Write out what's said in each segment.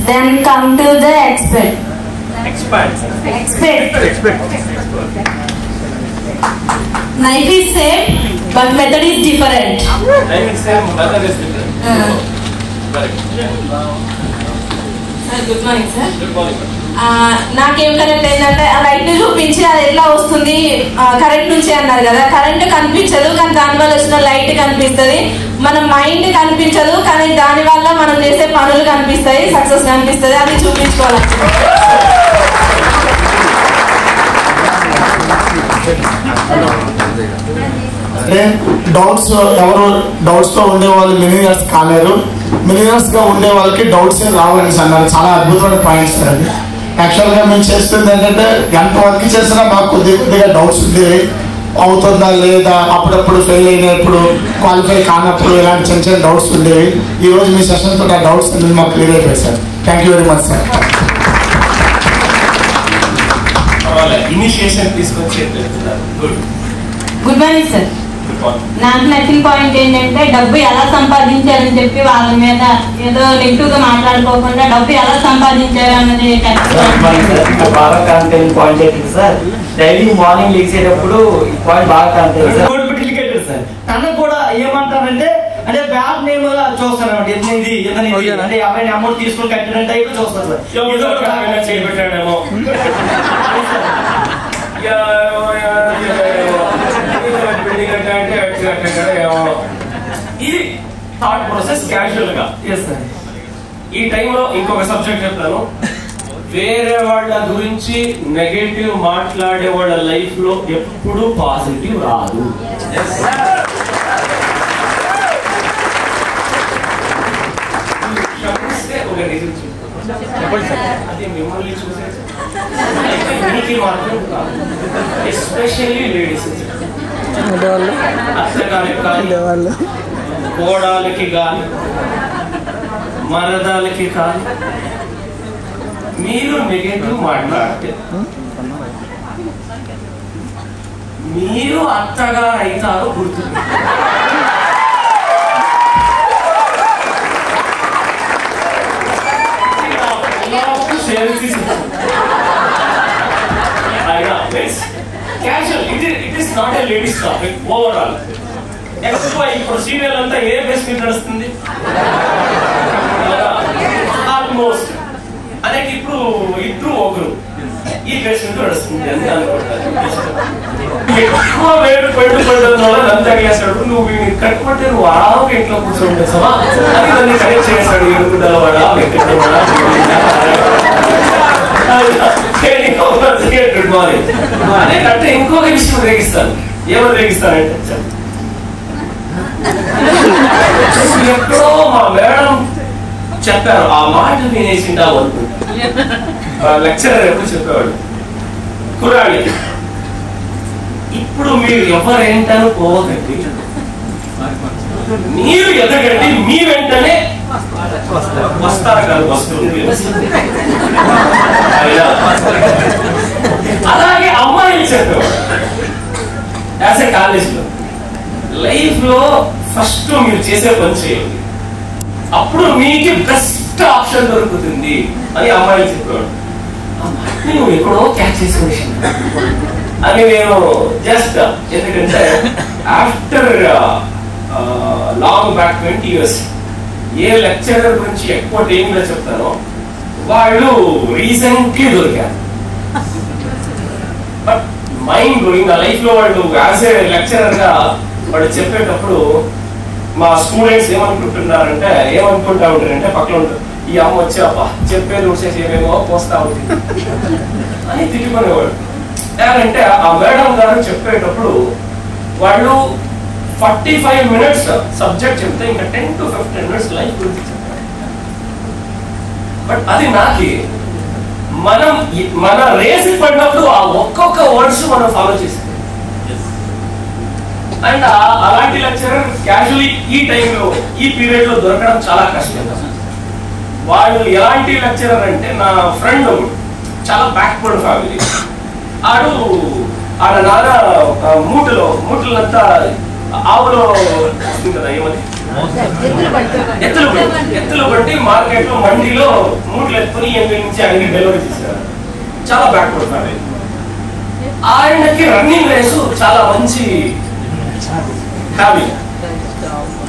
Then come to the expert. Knife is same, but method is different. Knife is same, method is different. Correct. Sir, good morning, sir. Good morning. నాకేం current ఏంటంటే ఆ light చూపించి అది ఎట్లా వస్తుంది current నుంచి అన్నారు కదా. కరెంట్ కనిపించదు కానీ దానివల్ల వచ్చిన లైట్ కనిపిస్తుంది. మన మైండ్ కనిపించదు కానీ దానివల్ల మనం చేసే పనులు కనిపిస్తాయి, సక్సెస్ కనిపిస్తుంది. అది చూపించుకోవాలి. అంటే డౌట్స్ ఎవరు డౌట్స్తో ఉండే వాళ్ళు మిలినియర్స్ కాలేరు. మిలినియర్స్గా ఉండే వాళ్ళకి డౌట్స్ రావాలని అన్నారు. చాలా అద్భుతమైన పాయింట్స్ అది. యాక్చువల్గా మేము చేస్తుంది ఏంటంటే గంట వర్క్ చేసినా మాకు కొద్దిగా డౌట్స్ ఉండేవి. అవుతుందా లేదా, అప్పుడప్పుడు ఫెయిల్ అయినప్పుడు, క్వాలిఫై కానప్పుడు ఇలాంటి చిన్న చిన్న డౌట్స్ ఉండేవి. ఈరోజు మీ సెషన్తో ఆ డౌట్స్ అనేది మాకు క్లియర్ అయిపోయాయి sir. Thank you very much sir. Initiation తీసుకొచ్చి గుడ్ మార్నింగ్ సార్. నాకు నచ్చిన పాయింట్ ఏంటంటే డబ్బు ఎలా సంపాదించాలని చెప్పి వాళ్ళ మీద ఏదో నెగిటివ్ గా మాట్లాడుకోకుండా డబ్బు ఎలా సంపాదించారు అన్నది బాగా కాంటెంట్ పాయింట్ ఏంటి సార్, డైలీ మార్నింగ్ లేచేటప్పుడు ఈ పాయింట్ బాగా కాంటెంట్ సార్. తను కూడా ఏమంటారంటే అంటే బ్యాడ్ నేమ్ చూస్తారు అనమాట. అంటే ఎవరైనా అమౌంట్ తీసుకుని కట్టిన టైప్ చూస్తారు సార్. చేపెట్టాడేమో ఇది థాట్ ప్రాసెస్ క్యాజువల్ గా. ఈ టైంలో ఇంకొక సబ్జెక్ట్ చెప్తాను. వేరే వాళ్ళ గురించి నెగటివ్ మాట్లాడే వాళ్ళ లైఫ్ లో ఎప్పుడు పాజిటివ్ రాదు. ఒక రీజన్ అది మిమ్మల్ని చూసే మాత్రం కాదు, ఎస్పెషల్లీ లేడీస్, అత్తగారికి కానీ, కోడాలకి కానీ, మరదాలకి కానీ మీరు నెగటివ్ మాట్లాడితే మీరు అత్తగా అవుతారు గుర్తు. It is not a ladies topic overall. ఎక్కువ ఇప్పుడు సీరియల్ అంతా ఏ బేస్ మీద నడుస్తుంది ఆల్మోస్ట్ అనేది. ఇప్పుడు ఇద్దరు ఒకరు ఈ బేస్ మీద నడుస్తుంది అని అనుకుంటారు. ఎక్కువ వేడు పళ్ళు పడడం వల్ల నంతా చేస్తాడు. నువ్వు కట్టుకుంటే నువ్వు ఆవు ఇంట్లో కూర్చోంటావా అని దాన్ని కనెక్ట్ చేస్తాడు. ఎడుగుడ్డలవాడా వెంకటవాడా గుడ్ మార్నింగ్ అనే కంటే ఇంకొక విషయం రేగిస్తాను. ఏమని రేగిస్తానంటే ఎప్పుడో మా మేడం చెప్పారు, ఆ మాట వినేసిందా అనుకుంటా. లెక్చరర్ ఎప్పుడు చెప్పేవాడు కుర్రాడి, ఇప్పుడు మీరు ఎవరేంటని పోవకండి, మీరు ఎదగండి, మీ వెంటనే వస్తారు కాదు వస్తుంది. అలాగే అమ్మాయిలు చెప్పేవాడు యాజ్ ఏ కాలేజ్ లో, లైఫ్ లో ఫస్ట్ మీరు చేసే పని చేయండి, అప్పుడు మీకు బెస్ట్ ఆప్షన్ దొరుకుతుంది అని అమ్మాయిలు చెప్పేవాడు. నువ్వు ఎక్కడో క్యాచ్ చేసుకుని అని నేను జస్ట్ ఎందుకంటే ఆఫ్టర్ లాంగ్ బ్యాక్ 20 years ఏ లెక్చరర్ గురించి ఎక్కువ టైంలో చెప్తానో వాళ్ళు రీసెంట్లీ దొరికారు. But mind blowing. నా లైఫ్ లో వాళ్ళు యాజ్ ఏ లెక్చరర్ గా వాళ్ళు చెప్పేటప్పుడు మా స్టూడెంట్స్ ఏమనుకుంటున్నారంటే ఏమనుకుంటా ఉంటారంటే పక్కన ఉంటారు, ఈ అమ్మ వచ్చి అబ్బా చెప్పేది వచ్చేసి ఏమేమో పోస్తా ఉంటుంది అని తిట్టుకునేవాడు. అంటే ఆ మేడం గారు చెప్పేటప్పుడు వాళ్ళు 45 minutes సబ్జెక్ట్ చెప్తే ఇంకా 10 to 15 minutes లైఫ్ గురించి చెప్పారు. బట్ అది నాకి మన రేస్ పడినప్పుడు ఆ ఒక్కొక్క వర్డ్స్ మనం ఫాలో చేసాం. అండ్ అలాంటి లెక్చరర్ క్యాజువల్లీ ఈ టైంలో ఈ పీరియడ్ లో దొరకడం చాలా కష్టం. వాళ్ళు ఎలాంటి లెక్చరర్ అంటే నా ఫ్రెండ్ చాలా బ్యాక్వర్డ్ ఫ్యామిలీ. ఆడ నాన్న మూటలంతా ఆవులో వస్తుంది కదా ఏమని ఎత్తులు బట్టి మార్కెట్ లో మండీలో మూట్లు ఎత్తుకుని ఎంపీ నుంచి ఆయనకి డెలివరీ చేశారు. చాలా బ్యాక్వర్డ్ ఫ్యామిలీ. ఆయనకి రన్నింగ్ రేసు చాలా మంచి హ్యాబీ.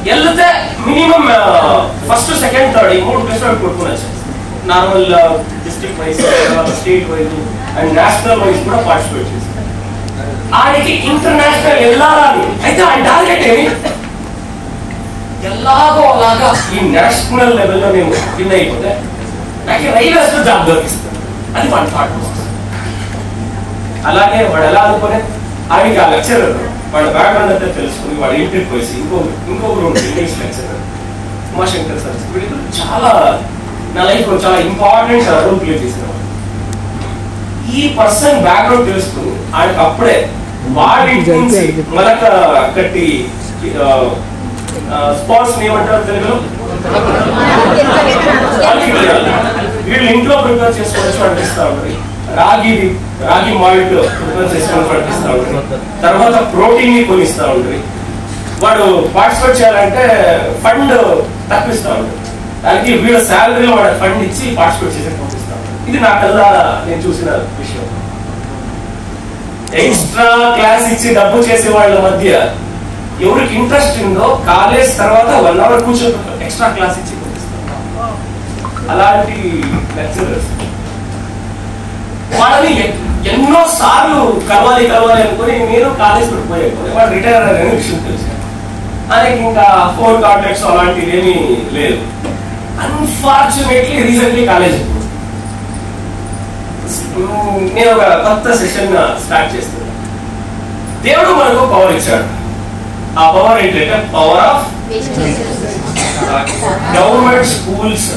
వెళ్తే మినిమం ఫస్ట్ సెకండ్ థర్డ్ ఈ 3 ప్లేస్ కొట్టుకుని normal district wise, state wise and national wise కూడా పార్టిసిపేట్ చేశారు. ఆయనకి ఇంటర్నేషనల్ వెళ్ళాలని అయితే ఆయన టార్గెట్ ఏమి, ఎలాగో అలాగా ఈ నేషనల్ లెవెల్లో నేను విన్ అయిపోతే నాకు రైల్వేస్ లో జాబ్ దొరికిస్తాను. అది మన థాట్ ప్రాసెస్. అలాగే వాడు ఎలా అనుకునే ఆయనకి ఆ లెక్చరర్ వాడు బ్యాక్గ్రౌండ్ అంతా తెలుసుకుని వాడు ఇంటికి పోయి ఇంకొకరు ఇంగ్లీష్ లెక్చరర్ ఉమాశంకర్ సార్ వీళ్ళు చాలా నా లైఫ్ లో చాలా ఇంపార్టెంట్ రోల్ ప్లే చేసిన ఈ పర్సన్ బ్యాక్గ్రౌండ్ తెలుసుకుని ఆయనకు అప్పుడే వాడి నుంచి మరొక కట్టి స్పాట్స్ ఏమంటారు తెలుగులో వీళ్ళు ఇంట్లో ప్రిపేర్ చేసుకోవచ్చు అనిపిస్తా ఉంటుంది. రాగి మాల్ట్ ప్రిపేర్ చేసుకోవచ్చు అనిపిస్తా ఉంటుంది. తర్వాత ప్రోటీన్ ని కొనిస్తా ఉంటుంది. వాడు పార్టిసిపేట్ చేయాలంటే ఫండ్ తప్పిస్తా ఉంటుంది. దానికి వీళ్ళ శాలరీలో వాడు ఫండ్ ఇచ్చి పార్టిసిపేట్ చేసి పంపిస్తా ఉంటాడు. ఇది నా కల్లా నేను చూసిన విషయం. ఎక్స్ట్రా క్లాస్ ఇచ్చి డబ్బు చేసే వాళ్ళ మధ్య ఎవరికి ఇంట్రెస్ట్ ఉందో కాలేజ్ తర్వాత 1 hour కూర్చొని ఎక్స్ట్రా క్లాస్ ఇచ్చి పంపిస్తారు. అలాంటి లెక్చరర్స్ వాళ్ళని ఎన్నో సార్లు కలవాలి అనుకుని నేను కాలేజ్ పెట్టిపోయాను. వాడు రిటైర్ అయ్యారని విషయం తెలుసు. ఆయనకి ఇంకా ఫోన్ కాంటాక్ట్స్ అలాంటివి ఏమీ లేదు. అన్ఫార్చునేట్లీ రీసెంట్లీ కాలేజ్ నేను ఒక కొత్త సెషన్ స్టార్ట్ చేస్తున్నాను. దేవుడు మనకు పవర్ ఇచ్చాడు. ఆ పవర్ ఏంటంటే power of government schools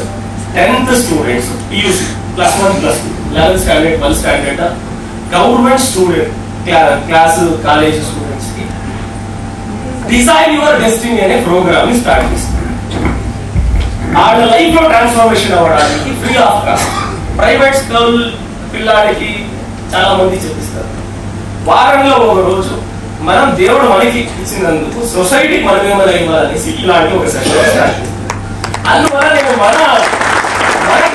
10th students PUC +1 +2 11th standard 12th standard government student class college students కి డిజైన్ యువర్ డెస్టినీ అనే ప్రోగ్రామ్ ని స్టార్ట్ చేస్తున్నాను. వాళ్ళ లైఫ్ లో ట్రాన్స్ఫర్మేషన్ అవ్వడానికి free of cost private school పిల్లాడికి చాలా మంది చెప్పిస్తారు. వారంలో ఒక రోజు మనం దేవుడు మనకి ఇచ్చినందుకు సొసైటీకి మనం ఏమైనా ఇవ్వాలనేసి ఇలాంటి ఒక సెషన్ స్టార్ట్ చేస్తాం. అందువల్ల నేను మన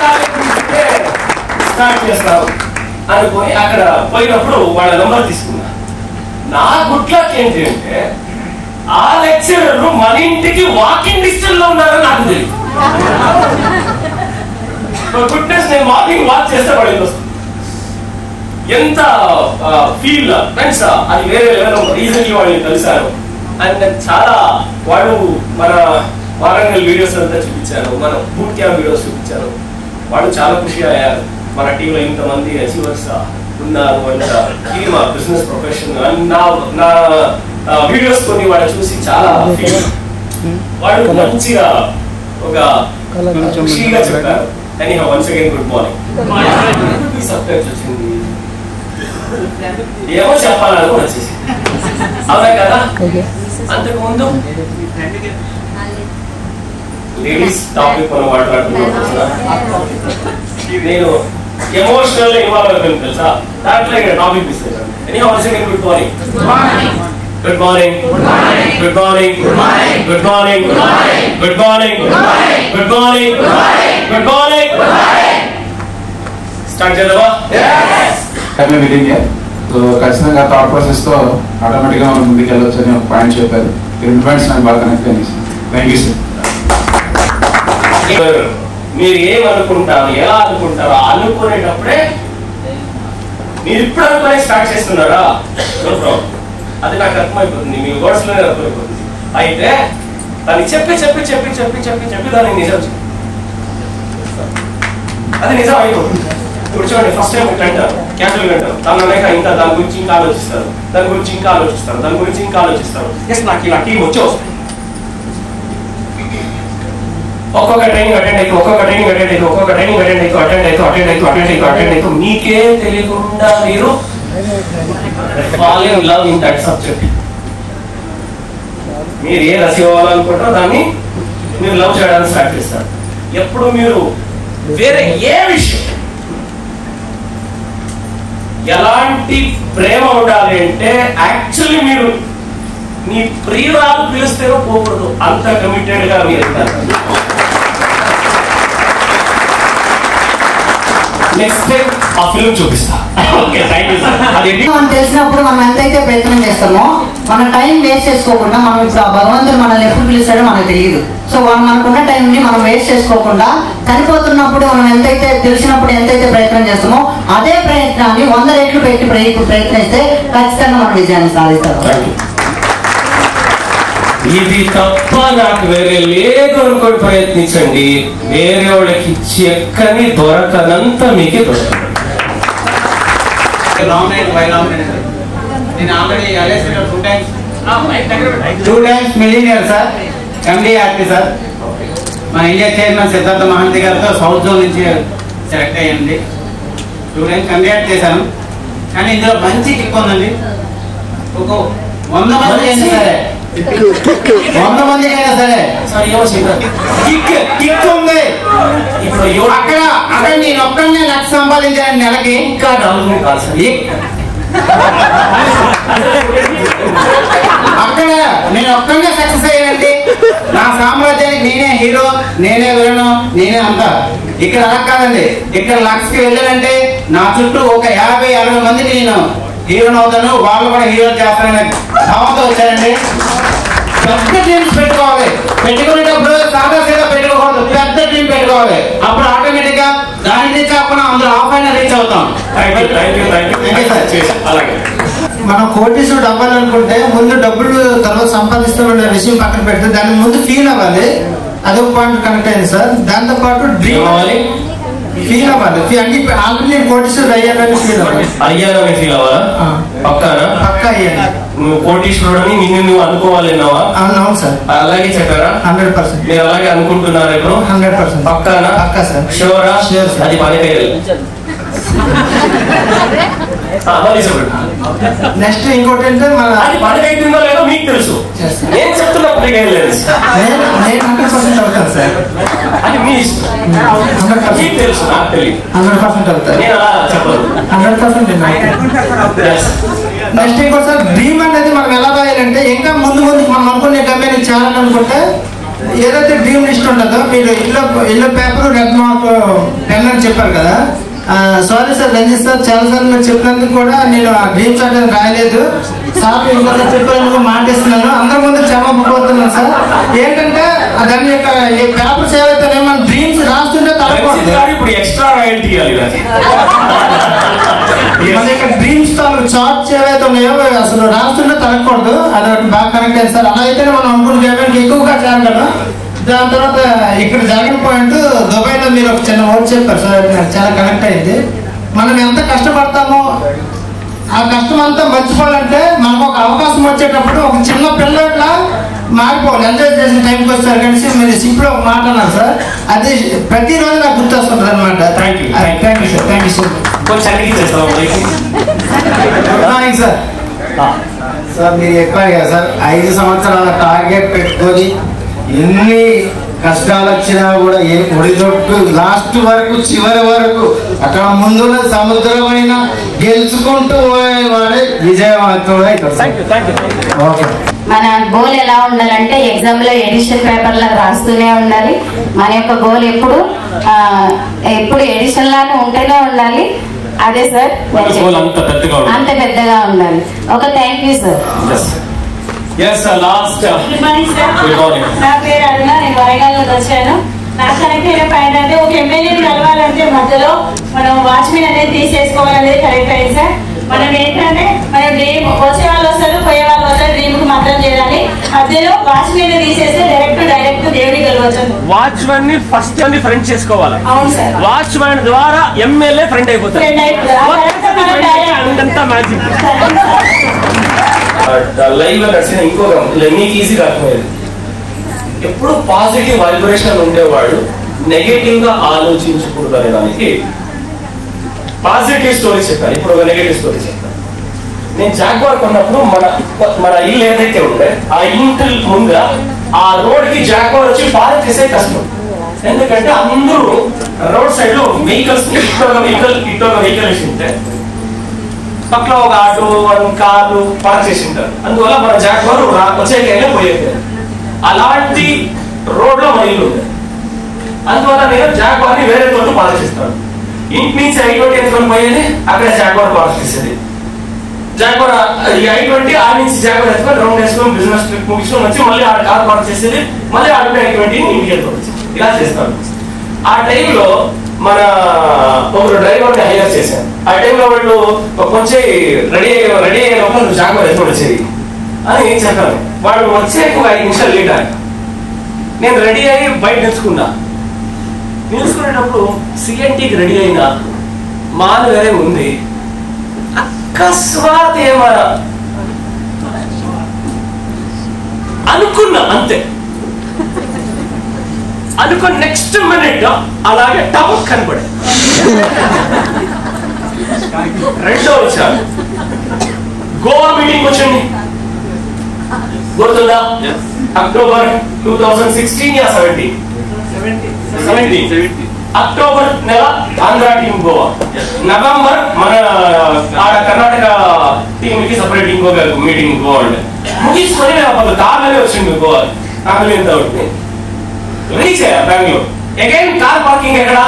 కార్యక్రమం స్టార్ట్ చేస్తాను అనుకొని అక్కడ పోయినప్పుడు వాళ్ళ నంబర్ తీసుకున్నా. నా గుడ్ లక్ ఏంటి అంటే ఆ లెక్చరర్ మన ఇంటికి వాకింగ్ డిస్టెన్స్ లో ఉన్నారని నాకు తెలియదు. గుడ్నెస్ నేను మార్నింగ్ వాక్ చేస్తే వాడికి వస్తుంది. ఎంత ఫీల్ ఫ్రెండ్స్ అది వేరే లెవెల్. రీసెంట్లీ వాళ్ళని కలిశాను అండ్ చాలా వాడు మన వారంగల్ వీడియోస్ అంతా చూపించారు, మన బూట్ క్యాంప్ వీడియోస్ చూపించారు. వాడు చాలా ఖుషి అయ్యారు. మన టీంలో ఇంతమంది అచీవర్స్ ఉన్నారు అంట. ఇది మా బిజినెస్ ప్రొఫెషన్ అండ్ నా వీడియోస్ కొన్ని వాడు చూసి చాలా ఫీల్. వాడు మంచిగా ఒక ఖుషిగా చెప్పారు. కానీ once again good morning. Subject వచ్చింది ఏమో చెప్పాలని వచ్చేసి అవునా కదా. అంతకుముందు లేడీస్ టాపిక్ మనం మాట్లాడుతున్నాం. నేను ఎమోషనల్ ఇన్వాల్వ్ అయిపోయింది తెలుసా. దాంట్లో ఇక్కడ టాపిక్ మిస్ అయ్యాను. Good morning good morning good morning good morning good morning good morning good morning. Start చేద్దామా? Happy meeting. సో ఖచ్చితంగా థాట్ ప్రాసెస్ తో ఆటోమేటిక్గా మనం ముందుకు వెళ్ళొచ్చు అని ఒక పాయింట్ చెప్పారు. ఈ 2 పాయింట్స్ నాకు బాగా కనెక్ట్ అయింది సార్. Thank you sir. మీరు ఏమనుకుంటారు, ఎలా అనుకుంటారో అనుకునేటప్పుడే మీరు ఇప్పుడు అనుకునే స్టార్ట్ చేస్తున్నారా నో ప్రాబ్లం. అది నాకు అర్థమైపోతుంది, మీ వర్డ్స్ లోనే అర్థమైపోతుంది. అయితే దాన్ని చెప్పి చెప్పి చెప్పి చెప్పి చెప్పి చెప్పి దాన్ని నిజం అది నిజం అయిపోతుంది. ఇప్పుడు చూడండి, ఫస్ట్ టైం అంటారు క్యాజువల్ అంటారు, దాని అనేక ఇంకా దాని గురించి ఇంకా ఆలోచిస్తారు, దాని గురించి ఇంకా ఆలోచిస్తారు, దాని గురించి ఇంకా ఆలోచిస్తారు. ఎస్ నాకు ఇలా టీం వచ్చి వస్తుంది. ఒక్కొక్క ట్రైనింగ్ అటెండ్ అయితే ఒక్కొక్క ట్రైనింగ్ అటెండ్ అయితే ఒక్కొక్క ట్రైనింగ్ అటెండ్ అయితే అటెండ్ అయితే అటెండ్ అయితే అటెండ్ అయితే అటెండ్ అయితే మీకే తెలియకుండా మీరు fall in love in that subject. మీరు ఏ రసి అవ్వాలనుకుంటారో దాన్ని మీరు లవ్ చేయడానికి స్టార్ట్ చేస్తారు. ఎప్పుడు మీరు వేరే ఏ విషయం ఎలాంటి ప్రేమ ఉండాలి అంటే యాక్చువల్లీ మీరు నీ ప్రియురాలు పిలుస్తేనో పోకూడదు, అంత కమిటెడ్ గా మీరు నెక్స్ట్ టైం ఆ ఫిల్మ్ చూపిస్తా. Okay, thank you sir. అదేంటి మనం తెలిసినప్పుడు మనం ఎంతైతే ప్రయత్నం చేస్తామో మన టైం వేస్ట్ చేసుకోకుండా, మనం ఇప్పుడు ఆ భగవంతుడు మనల్ని ఎప్పుడు పిలుస్తాడో మనకు తెలియదు. సో మనకున్న టైంని మనం వేస్ట్ చేసుకోకుండా చనిపోతున్నప్పుడు మనం ఎంతైతే తెలిసినప్పుడు ఎంతైతే ప్రయత్నం చేస్తామో అదే ప్రయత్నాన్ని 100 రెట్లు పెట్టి ప్రయత్నిస్తే ఖచ్చితంగా మనం విజయాన్ని సాధిస్తాం. ఇది తప్ప నాకు వేరే లేదు అనుకోని ప్రయత్నించండి. వేరే వాళ్ళకి చెక్కని దొరకనంత మీకే దొరకదు. నేను already two times millionaire sir, MD RT sir. మా ఇండియా చైర్మన్ సిద్ధార్థ మహంతి గారితో సౌత్ జోన్ నుంచి సెలెక్ట్ అయ్యింది. 2 టైమ్స్ కండిడేట్ చేశాను. కానీ ఇందులో మంచి కిక్ ఉందండి. ఒక 100 మంది అయినా సరే, 100 మందికి అయినా సరే కిక్ ఉంది. ఇప్పుడు అక్కడ నేను ఒక్కనే లక్ష సంపాదించాను నెలకి. ఇంకా అక్కడ నేను ఒక్కనే సక్సెస్ అయ్యానండి. నా సామ్రాజ్యానికి నేనే హీరో, నేనే విలను, నేనే అంతా. ఇక్కడ అలా కాదండి. ఇక్కడ లక్షకి వెళ్ళానంటే నా చుట్టూ ఒక 50-60 మందికి నేను హీరోని అవుతాను, వాళ్ళు కూడా హీరో చేస్తానని భావంతో వచ్చానండి. పెద్ద డ్రీమ్స్ పెట్టుకోవాలి. పెట్టుకునేటప్పుడు సాదాసీదా పెట్టుకోకూడదు, పెద్ద డ్రీమ్ పెట్టుకోవాలి. అప్పుడు ఆటోమేటిక్ గా దాని రీచ్ కాకుండా అందులో ఆఫ్ అయినా రీచ్ అవుతాం. మనం కోటీశ్వరుడు అవ్వాలనుకుంటే ముందు డబ్బులు తర్వాత సంపాదిస్తామనే విషయం పక్కన పెడితే దాని ముందు ఫీల్ అవ్వాలి. అదొక పాయింట్ కనెక్ట్ అయింది సార్. దాంతో పాటు డ్రీమ్ అవ్వాలి, ఫీల్ అవ్వాలి. అంటే ఆల్రెడీ నేను కోటీశ్వరుడు అయ్యానని ఫీల్ అవ్వాలి. అయ్యానని ఫీల్ అవ్వాలా? పక్కానా? పక్కా అయ్యాను. నువ్వు కోటీశ్వరుడని నువ్వు అనుకోవాలన్నావా? అవును సార్. అలాగే చెప్పారా? 100%. మీరు అలాగే అనుకుంటున్నారా ఇప్పుడు? 100%. పక్కానా? పక్కా సార్. షూరా? అది పనికేయాలి. నెక్స్ట్ ఇంకోటి అంటే అది పనికైతుందో లేదో మీకు తెలుసు. నేను చెప్తున్నా పనికేయలేదు. నేను 100% అవుతాను సార్. అది మీ ఇష్టం. మీకు తెలుసు, నాకు తెలియదు. 100% అవుతాను. నేను అలా చెప్పదు. 100% నెక్స్ట్ ఇంకోటి సార్, డ్రీమ్ అనేది మనం ఎలా రాయాలంటే ఇంకా ముందు మనం అనుకునే గమ్యాన్ని చేయాలనుకుంటే ఏదైతే డ్రీమ్ లిస్ట్ ఉంటుందో, మీరు ఇల్లు పేపర్ రెడ్ మార్క్ పెన్ అని చెప్పారు కదా. సారీ సార్, రంజిత్ సార్, చాలా సార్లు మీరు చెప్పినందుకు కూడా నేను ఆ డ్రీమ్స్ అంటే రాయలేదు సార్. ఇంకోసారి చెప్పేందుకు మాటిస్తున్నాను, అందరి ముందు క్షమాపడిపోతున్నాను సార్. ఏంటంటే దాని యొక్క ఈ పేపర్స్ ఏవైతే మన డ్రీమ్స్ రాస్తుంటే తలకూడదు. ఇప్పుడు ఎక్స్ట్రా రాయల్టీ మన యొక్క డ్రీమ్స్ చార్ట్స్ ఏవైతే ఉన్నాయో అసలు రాస్తుంటే తలకూడదు. అది ఒకటి బాగా కనెక్ట్ అయింది సార్. అలా అయితేనే మనం అనుకున్న గేమ్కి ఎక్కువగా చేరగలం. దాని తర్వాత ఇక్కడ జరిగిన పాయింట్ దుబాయ్లో మీరు ఒక చిన్న వర్డ్ చెప్పారు సార్, నాకు చాలా కనెక్ట్ అయింది. మనం ఎంత కష్టపడతామో ఆ కష్టం అంతా మర్చిపోవాలంటే మనకు ఒక అవకాశం వచ్చేటప్పుడు ఒక చిన్న పిల్లట్లా మారిపోవాలి. ఎంజాయ్ చేసిన టైంకి వస్తారు కలిసి మీరు సింపుల్ ఒక మాట అన్నారు సార్. అది ప్రతిరోజు నాకు గుర్తొస్తుంది అనమాట. Thank you sir. Thank you so much. Sir sir మీరు చెప్పారు కదా సార్, 5 సంవత్సరాల టార్గెట్ పెట్టుకొని ఎన్ని కష్టాలు వచ్చినా కూడా ఒడిదొట్టు లాస్ట్ వరకు చివరి వరకు అక్కడ ముందున్న సముద్రమైన గెలుచుకుంటూ పోయేవాడే విజయవంతుడు అవుతాడు. ఓకే. మన గోల్ ఎలా ఉండాలంటే ఎగ్జామ్ లో ఎడిషన్ పేపర్లో రాస్తూనే ఉండాలి. మన యొక్క గోల్ ఎప్పుడు ఎడిషన్ లానే ఉంటూనే ఉండాలి. అదే సార్, అంత పెద్దగా ఉండాలి. ఒక thank you sir. Good morning sir. నా పేరు అరుణ, నేను వరంగల్ నుంచి వచ్చాను. నాకు కనెక్ట్ అయిన పాయింట్ అంటే ఒక ఎమ్మెల్యేని కలవాలంటే మధ్యలో మనం వాచ్మెన్ అనేది తీసేసుకోవాలనేది కరెక్ట్ అయింది సార్. మనం ఏంటంటే మనం డ్రీమ్ వచ్చే వాళ్ళు వస్తారు, పోయే వాళ్ళు వస్తారు, డ్రీమ్ కు మాత్రం చేయాలి. మధ్యలో వాచ్మెన్ తీసేస్తే డైరెక్ట్ దేవుడి కలవచ్చు. వాచ్మెన్ ని ఫస్ట్ ఫ్రెండ్ చేసుకోవాలి. అవును సార్. వాచ్మెన్ ద్వారా ఎమ్మెల్యే ఫ్రెండ్ అయిపోతారు. లైవ్ లో నడిచిన ఇంకొక మీకు ఈజీగా అర్థమయ్యేది, ఎప్పుడు పాజిటివ్ వైబ్రేషన్ ఉండేవాడు నెగటివ్ గా ఆలోచించకూడదు అనేదానికి పాజిటివ్ స్టోరీ చెప్పాను. ఇప్పుడు ఒక నెగటివ్ స్టోరీ చెప్తాను. నేను జాగ్వార్ కొన్నప్పుడు మన ఇల్లు ఏదైతే ఉంటే ఆ ఇంటి ముందు ఆ రోడ్ కి జాగ్వార్ వచ్చి పార్క్ చేసే కష్టం. ఎందుకంటే అందరూ రోడ్ సైడ్ లో వెహికల్స్ ఇటొక వెహికల్ ఇటొక వెహికల్ ఉంటే పక్కన ఒక ఆటో కార్లు పార్క్ చేసి ఉంటారు. అందువల్ల మన జాగ్వార్ వచ్చే టైంలో పోయేది. అలాంటి రోడ్లో మన ఇల్లు ఉంది. అందువల్ల నేను జాగ్వార్ని వేరే చోట పార్క్ చేస్తాను. ఇంటి నుంచి I-20 ఎత్తుకొని పోయేది, అక్కడ జాగ్వార్ పార్క్ చేసేది. జాగ్వార్ ఈ I-20 ఆ నుంచి జాగ్వార్ ఎత్తుకొని రౌండ్ వేసుకొని బిజినెస్ ట్రిప్ ముగించుకొని వచ్చి మళ్ళీ ఆ కార్ పార్క్ చేసేది, మళ్ళీ ఆడుకునే I-20 ఇంటికి వెళ్ళిపోవచ్చు. ఇలా చేస్తాను. ఆ టైంలో మన ఒక డ్రైవర్ని హైర్ చేశాను. ఆ టైంలో వాళ్ళు కొంచెం రెడీ అయ్యే లోపల జాగ్వార్ ఎత్తుకొని వచ్చేది అని చెప్పాను. వాళ్ళు వచ్చే ఒక 5 నిమిషాలు లేట్ అయ్యి నేను రెడీ అయ్యి బయట నిలుచుకునేటప్పుడు సిఎన్టీకి రెడీ అయినా మాల్ వేరే ఉంది. అకస్మాత్ ఏమన్నా అనుకున్నా, అంతే అనుకుని నెక్స్ట్ మినిట్ అలాగే టవక్ కనపడే. రెండో వచ్చాను, గోవా మీటింగ్ వచ్చింది, గుర్తుందా? అక్టోబర్ 2016 या 17 అక్టోబర్ నెల ఆంధ్ర టీం గోవా, నవంబర్ మన ఆడ కర్ణాటక టీం కి సపరేట్ ఇంకొక మీటింగ్ గోవా అంటే ముగించుకొని నేను కార్లోనే వచ్చింది గోవా. ఫ్యామిలీ ఎంత ఉంటుంది రీచ్ అయ్యా బెంగళూరు. అగైన్ కార్ పార్కింగ్ ఎక్కడ?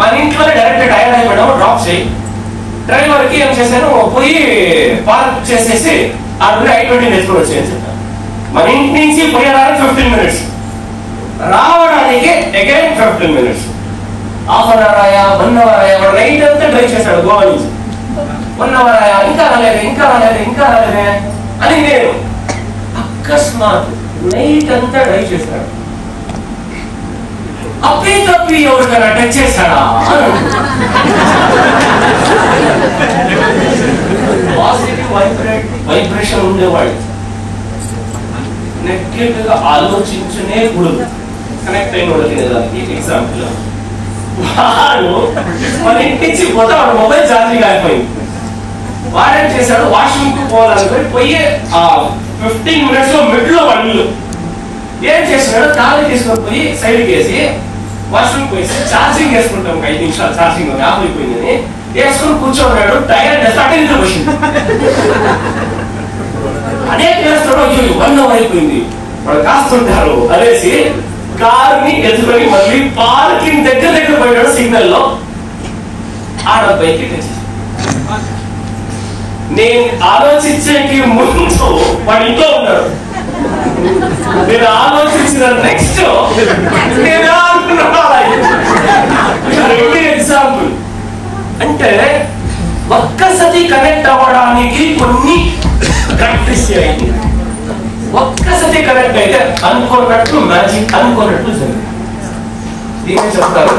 మన ఇంట్లోనే డైరెక్ట్ టైర్ అయిపోయాము, డ్రాప్ చేయి. డ్రైవర్ కి ఏం చేశాను, పోయి పార్క్ చేసేసి అక్కడ I-20 తెచ్చుకొని వచ్చేసి మన ఇంటి నుంచి పోయడానికి 15 minutes, రావడానికి again 15 minutes. Half an hour అయ్యా, 1 hour అయ్యా. వాడు నైట్ అంతా డ్రైవ్ చేశాడు గోవా నుంచి. 1 hour అయ్యా, ఇంకా రాలేదే అని నేను అకస్మాత్ నైట్ అంతా డ్రైవ్ చేశాడు. తప్పి ఎవరికైనా టచ్ చేశాడా? పాజిటివ్ వైబ్రేషన్ ఉండేవాడు. నెగటివ్ గా ఆలోచించనే కూడదు. కనెక్ట్ అయిన వాళ్ళకి ఎగ్జాంపుల్, వాడు మన ఇంటి నుంచి పోతే వాడు మొబైల్ ఛార్జింగ్ అయిపోయింది. వాడేం చేశాడు, వాష్రూమ్ కు పోవాలనుకుని పోయి 15 minutes లో మిడ్లో వాళ్ళు ఏం చేస్తున్నాడు, ఖాళీ తీసుకొని పోయి సైడ్కి వేసి వాష్రూమ్ పోయి ఛార్జింగ్ వేసుకుంటాం. 5 నిమిషాలు ఛార్జింగ్ ఆఫ్ అయిపోయిందని వేసుకుని కూర్చోన్నాడు. టైర్ డెస్టార్ట్ నిద్ర వచ్చింది. అనేక చేస్తాడు, 1 hour అయిపోయింది, వాడు కాస్తుంటారు అనేసి కార్ని ఎత్తుకొని మళ్ళీ పార్కింగ్ దగ్గర పోయినాడు. సిగ్నల్ లో ఆడ బైక్ నేను ఆలోచించేకి ముందు వాడు ఇంట్లో ఉన్నాడు. నేను ఆలోచించిన నెక్స్ట్ నేను ఎగ్జాంపుల్ అంటే ఒక్కసారి కనెక్ట్ అవ్వడానికి కొన్ని ప్రాక్టీస్ చేయాలి. ఒక్కసారి కనెక్ట్ అయితే అనుకున్నట్టు మ్యాజిక్, అనుకున్నట్టు జరిగింది. దీన్ని చెప్తారు.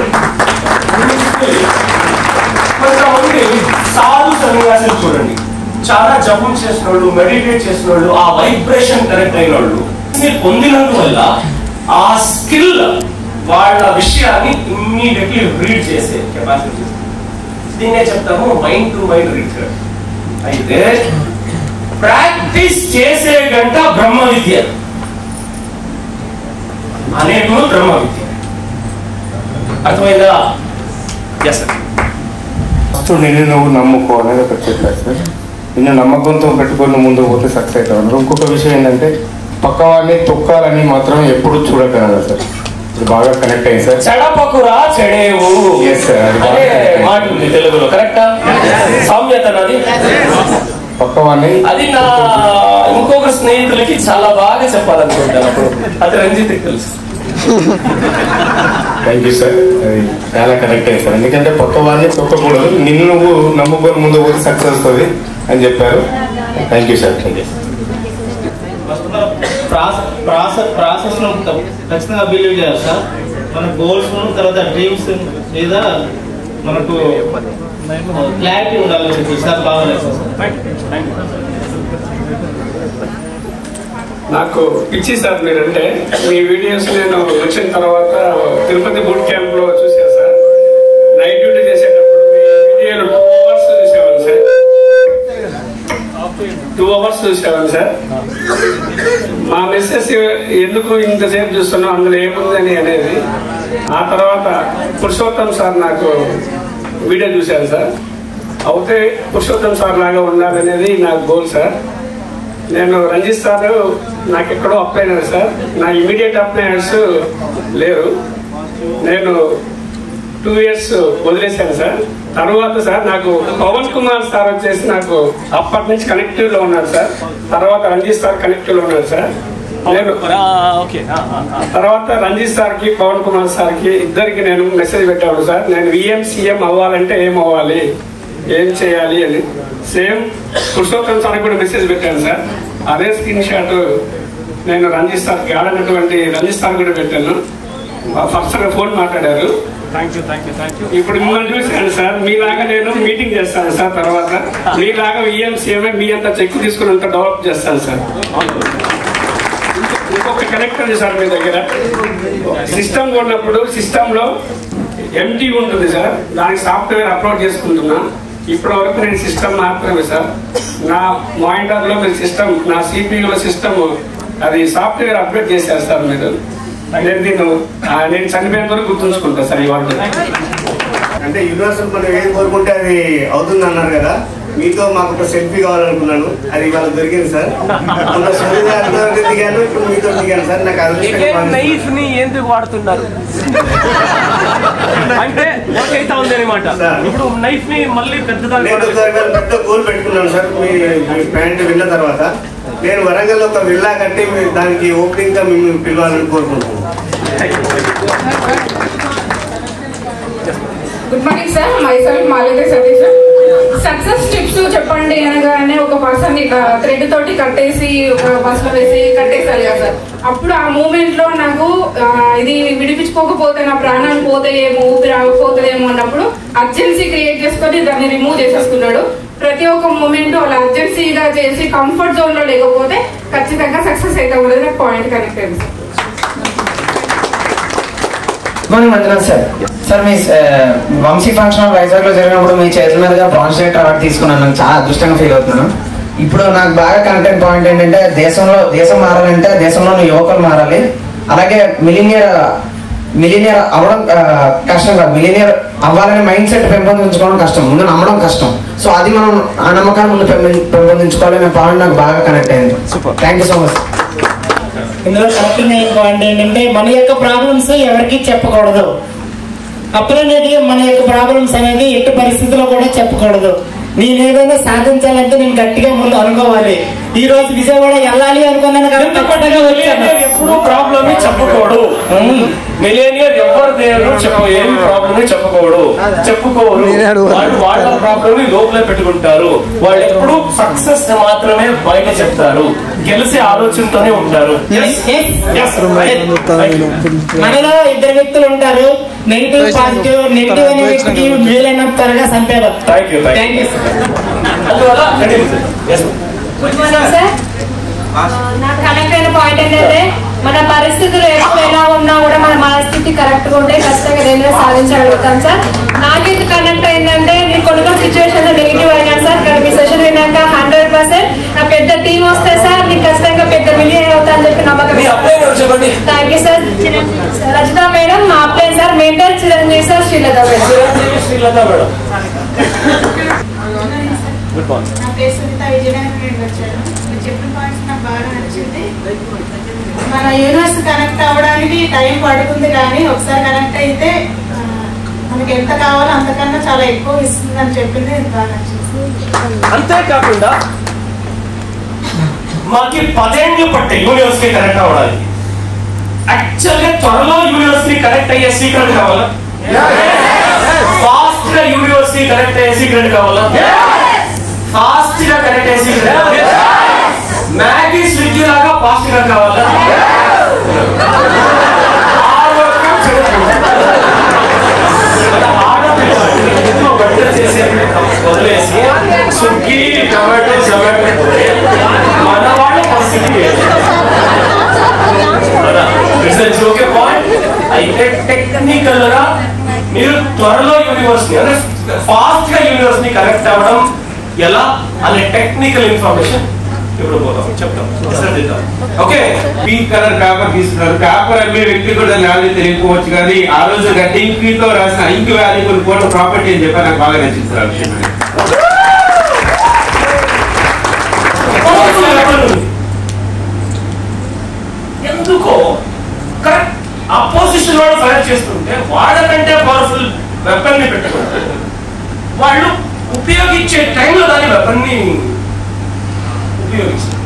కొంతమంది సాధు సన్యాసులు చూడండి, చాలా జపం చేసిన వాళ్ళు, మెడిటేట్ చేసిన వాళ్ళు, ఆ వైబ్రేషన్ కనెక్ట్ అయిన వాళ్ళు పొందినందువల్ల ఆ స్కిల్ వాళ్ళ విషయాన్ని ఇమ్మీడియట్లీ రీడ్ చేసే కెపాసిటీ. దీన్నే చెప్తాము మైండ్ టు మైండ్ రీడ్. అయితే ప్రాక్టీస్ చేసే గంట బ్రహ్మ విద్య, అనేకము బ్రహ్మ విద్య. అర్థమైందా? నిన్ను నువ్వు నమ్ముకో అనేది ఒకటి చెప్పారు సార్. నిన్ను నమ్మకంతో పెట్టుకొని ముందుకు పోతే సక్సెస్ అవుతావు. ఇంకొక విషయం ఏంటంటే పక్కవాడిని తొక్కాలని మాత్రం ఎప్పుడు చూడగలరా సార్. ఇది బాగా కనెక్ట్ అయ్యింది సార్. చెడపకురా చెడేవు మాట ఉంది తెలుగులో, కరెక్టా? సామ్యత నాది. పక్కవాడిని అది నా ఇంకొక స్నేహితులకి చాలా బాగా చెప్పాలనుకుంటాను. అప్పుడు అది రంజిత్ తెలుసు. Thank you sir. అది చాలా కనెక్ట్ అయ్యింది సార్. ఎందుకంటే పక్క వాళ్ళని తొక్కకూడదు, నిన్ను నువ్వు నమ్ముకొని ముందు పోతే సక్సెస్ వస్తుంది అని చెప్పారు. Thank you sir. Thank you. Process ఖచ్చితంగా బిలీవ్ చేయాలి సార్. మన గోల్స్ తర్వాత డ్రీమ్స్ మీద మనకు క్లారిటీ ఉండాలని చెప్పి సార్ బాగా సార్. నాకు పిచ్చి సార్ మీరంటే. మీ వీడియోస్ నేను వచ్చిన తర్వాత తిరుపతి బూట్ క్యాంప్ లో చూసాను సార్. నైట్ డ్యూటీ చేసేటప్పుడు మీ వీడియోలు 2 hours చూసేవాళ్ళు సార్. 2 hours చూసేవాళ్ళు సార్. మా మెసేజ్ ఎందుకు ఇంతసేపు చూస్తున్నాం, అందులో ఏముందని అనేది. ఆ తర్వాత పురుషోత్తం సార్ నాకు వీడియో చూశాను సార్. అయితే పురుషోత్తం సార్ లాగా ఉండాలనేది నా గోల్ సార్. నేను రంజిత్ సార్ నాకు ఎక్కడో అప్లైనర్ సార్, నా ఇమీడియట్ అప్లైనర్స్ లేరు. నేను 2 years వదిలేశాను సార్. తర్వాత సార్ నాకు పవన్ కుమార్ సార్ వచ్చేసి నాకు అప్పటి నుంచి కనెక్టివ్లో ఉన్నాడు సార్. తర్వాత రంజిత్ సార్ కనెక్టివ్లో ఉన్నాడు సార్. నేను తర్వాత రంజిత్ సార్కి పవన్ కుమార్ సార్కి ఇద్దరికి నేను మెసేజ్ పెట్టాను సార్. నేను VMCM అవ్వాలంటే ఏం అవ్వాలి, ఏం చేయాలి అని. సేమ్ పురుషోత్తం సార్కి కూడా మెసేజ్ పెట్టాను సార్. అదే స్క్రీన్ షాట్ నేను రంజిత్ సార్కి ఆడినటువంటి రంజిత్ సార్ కూడా పెట్టాను. పర్సనల్గా ఫోన్ మాట్లాడారు. ఇప్పుడు మిమ్మల్ని చూశాను సార్. మీలాగా నేను మీటింగ్ చేస్తాను సార్. తర్వాత మీలాగా VMCM మీ అంతా చెక్ తీసుకుని అంతా డెవలప్ చేస్తాను సార్. ఇంకొక కనెక్ట్ ఉంది సార్ మీ దగ్గర. సిస్టమ్ కొన్నప్పుడు సిస్టంలో MT ఉంటుంది సార్, దానికి సాఫ్ట్వేర్ అప్లోడ్ చేసుకుంటున్నా. ఇప్పటి వరకు నేను సిస్టమ్ మాత్రమే సార్. నా మానిటర్లో మీరు సిస్టమ్, నా CPUలో సిస్టమ్ అది సాఫ్ట్వేర్ అప్డేట్ చేశారు సార్ మీరు. నేను చనిపోయేంత వరకు గుర్తుంచుకుంటా సార్ ఈ వాటి. అంటే యూనివర్సల్ మనం ఏం కోరుకుంటే అది అవుతుంది అన్నారు కదా, మీతో మాకు ఒక సెల్ఫీ కావాలనుకున్నాను. అది ఇవాళ దొరికింది సార్. దిగాను, ఇప్పుడు మీతో దిగాను సార్. నాకు నైఫ్ ని ఎందుకు వాడుతున్నారు అంటే అయితే ఉంది అనమాట. ఇప్పుడు నైఫ్ ని మళ్ళీ పెద్ద గోల్ పెట్టుకున్నాను సార్. మీ ప్యాంట్ విన్న తర్వాత నేను వరంగల్ ఒక విల్లా కట్టి దానికి ఓపెనింగ్ గా మిమ్మల్ని పిలవాలని కోరుకుంటున్నాను. Good morning sir, myself Malathi Satish. Success tips చెప్పండి అనగానే ఒక పర్సన్ ఇట్లా థ్రెడ్ తోటి కట్టేసి ఒక బస్ లో వేసి కట్టేసారు కదా సార్. అప్పుడు ఆ మూమెంట్ లో నాకు ఇది విడిపించుకోకపోతే నా ప్రాణాలు పోతాయేమో, ఊపిరి ఆగిపోతుందేమో అన్నప్పుడు అర్జెన్సీ క్రియేట్ చేసుకొని దాన్ని రిమూవ్ చేసేసుకున్నాడు. ప్రతి ఒక్క మూమెంట్ అలా అర్జెన్సీగా చేసి కంఫర్ట్ జోన్ లో లేకపోతే ఖచ్చితంగా సక్సెస్ అయితే ఉండదు. నాకు పాయింట్ కనెక్ట్ అయింది sir. Morning Manjunath sir. Sir మీ వంశీ ఫంక్షన్ వైజాగ్ లో జరిగినప్పుడు మీ చేతుల మీదుగా బ్రాంజ్ లైట్ అవార్డు తీసుకున్నాను. నాకు చాలా అదృష్టంగా ఫీల్ అవుతున్నాను. ఇప్పుడు నాకు బాగా కంటెంట్ పాయింట్ ఏంటంటే దేశం మారాలంటే దేశంలో యువకులు మారాలి. అలాగే మిలీనియర్ అవ్వడం కష్టం కాదు, మిలీనియర్ అవ్వాలనే మైండ్ సెట్ పెంపొందించుకోవడం కష్టం, ముందు నమ్మడం కష్టం. సో అది మనం ఆ నమ్మకాన్ని ముందు పెంపొందించుకోవాలనే పాయింట్ నాకు బాగా కనెక్ట్ అయింది. Thank you so much. ఇందులో కరెక్టింగ్ అయిన పాయింట్ ఏంటంటే మన యొక్క ప్రాబ్లమ్స్ ఎవరికి చెప్పకూడదు. అప్పుడనేది మన యొక్క ప్రాబ్లమ్స్ అనేది ఎట్టి పరిస్థితుల్లో కూడా చెప్పకూడదు. నేను ఏదైనా సాధించాలంటే నేను గట్టిగా ముందు అనుకోవాలి. ఈ రోజు విజయవాడ వెళ్ళాలి అనుకున్నాను కానీ ఎప్పుడు ప్రాబ్లమ్ చెప్పకూడదు. మిలేనియర్ ఎవరు ఏమి ప్రాబ్లమ్ చెప్పుకోరు. వాళ్ళ ప్రాబ్లమ్ లోపల పెట్టుకుంటారు. వాళ్ళు ఎప్పుడు సక్సెస్ మాత్రమే బయట చెప్తారు, గెలిసే ఆలోచనతోనే ఉంటారు. మనలో ఇద్దరు వ్యక్తులు ఉంటారు, నెగిటివ్ పాజిటివ్. నెగిటివ్ అనే వ్యక్తికి వీలైనంత త్వరగా చంపేదా. Thank you sir. నాకు కనెక్ట్ అయిన పాయింట్ ఏంటంటే మన పరిస్థితులు ఎప్పుడు ఎలా ఉన్నా కూడా మన మనస్థితి కరెక్ట్ గా ఉంటే ఖచ్చితంగా ఏదైనా సాధించగలుగుతాం సార్. నాకైతే కనెక్ట్ అయిందంటే నేను కొన్ని సిచ్యువేషన్ లో నెగిటివ్ అయినాను సార్. కానీ మీ సెషన్ విన్నాక 100% నా పెద్ద టీం వస్తే సార్ నేను ఖచ్చితంగా పెద్ద మిలియన్ అవుతా అని చెప్పి నమ్మకం. Thank you sir. Rajitha madam మా upline sir. Mentor Chiranjeevi sir, Srilatha madam. నా పేరు సునీత విజయనగరం వచ్చాను. మీరు చెప్పిన పాయింట్స్ నాకు బాగా నచ్చింది. మన యూనివర్స్ కనెక్ట్ అవ్వడానికి టైం పడుతుంది, కానీ ఒకసారి కనెక్ట్ అయితే మనకి ఎంత కావాలో అంతకన్నా చాలా ఎక్కువ ఇస్తుంది అని చెప్పింది బాగా నచ్చింది. అంతేకాకుండా మాకి 10 ఏళ్ళు పట్టే యూనివర్స్ కి కనెక్ట్ అవ్వడానికి. యాక్చువల్గా త్వరలో యూనివర్స్ కి కనెక్ట్ అయ్యే సీక్రెట్ కావాలా? ఫాస్ట్ గా యూనివర్స్ కి కనెక్ట్ అయ్యే సీక్రెట్ కావాలా? ఫాస్ట్ గా కనెక్ట్ అయ్యే సీక్రెట్. మ్యాగీ స్విగ్గీ లాగా ఫాస్ట్ గా కావాలా? వదిలేసి స్విగ్గీ టమాటో జొమాటో మన వాళ్ళ పరిస్థితి ఓకే పాయింట్. అయితే టెక్నికల్ గా మీరు త్వరలో యూనివర్స్ ని అంటే ఫాస్ట్ గా యూనివర్స్ ని కనెక్ట్ అవ్వడం ఎలా అనే టెక్నికల్ ఇన్ఫర్మేషన్ ఇప్పుడు పోతాం చెప్తాం ఓకే. పింక్ కలర్ పేపర్ తీసుకున్నారు. పేపర్ అమ్మే వ్యక్తి కూడా వాల్యూ తెలియకపోవచ్చు, కానీ ఆ రోజు ఇంక్ తో రాసిన ఇంక్ వాల్యూ కోట ప్రాపర్టీ అని చెప్పి నాకు బాగా నచ్చింది సార్ ఆ విషయం. ఎందుకో కరెక్ట్ అపోజిషన్ వాడు ఫైర్ చేస్తుంటే వాళ్ళకంటే పవర్ఫుల్ వెపన్ ని పెట్టుకుంటారు. వాళ్ళు ఉపయోగించే టైంలో దాని వెపన్ ని ఉపయోగిస్తారు.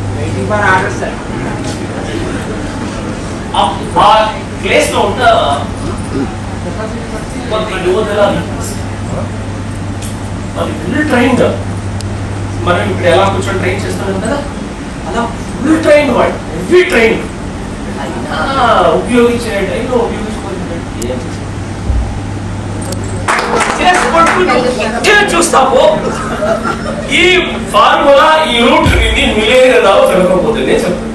ఆ ప్లేస్ లో ఉన్న కొంత యువతల అది ఫుల్ ట్రైన్ గా మనం ఇప్పుడు ఎలా కూర్చొని ట్రైన్ చేస్తున్నాం కదా అలా ఫుల్ ట్రైన్ వాడు హెవీ ట్రైన్ ఉపయోగించే టైంలో చూస్తాము. ఈ ఫార్ములా ఈ రూట్ ఇది మిలియనరావు తిరగకపోతుంది చెప్తాను.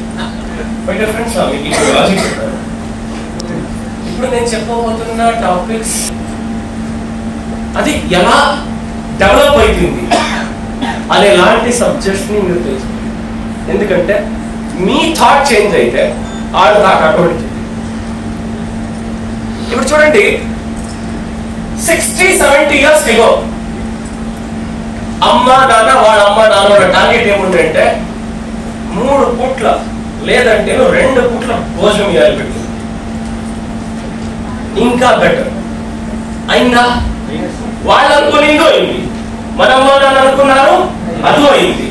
ఇప్పుడు నేను చెప్పబోతున్న టాపిక్స్ అది ఎలా డెవలప్ అవుతుంది అనే ఎలాంటి సబ్జెక్ట్స్ ని మీరు తెలుసుకోండి. ఎందుకంటే మీ థాట్ చేంజ్ అయితే ఆడ థాట్ ఆటోమేటిక్. ఇప్పుడు చూడండి 60-70 years ago అమ్మ నాన్న వాళ్ళ అమ్మ నాన్న టార్గెట్ ఏముందంటే 3 పూట్ల లేదంటే 2 పూట్ల భోజనం ఇవ్వాలి పెట్టింది. ఇంకా బెటర్ అయిందా? వాళ్ళు అనుకునేదో అయింది, మన అమ్మ నాన్న అనుకున్నారు అదు అయింది,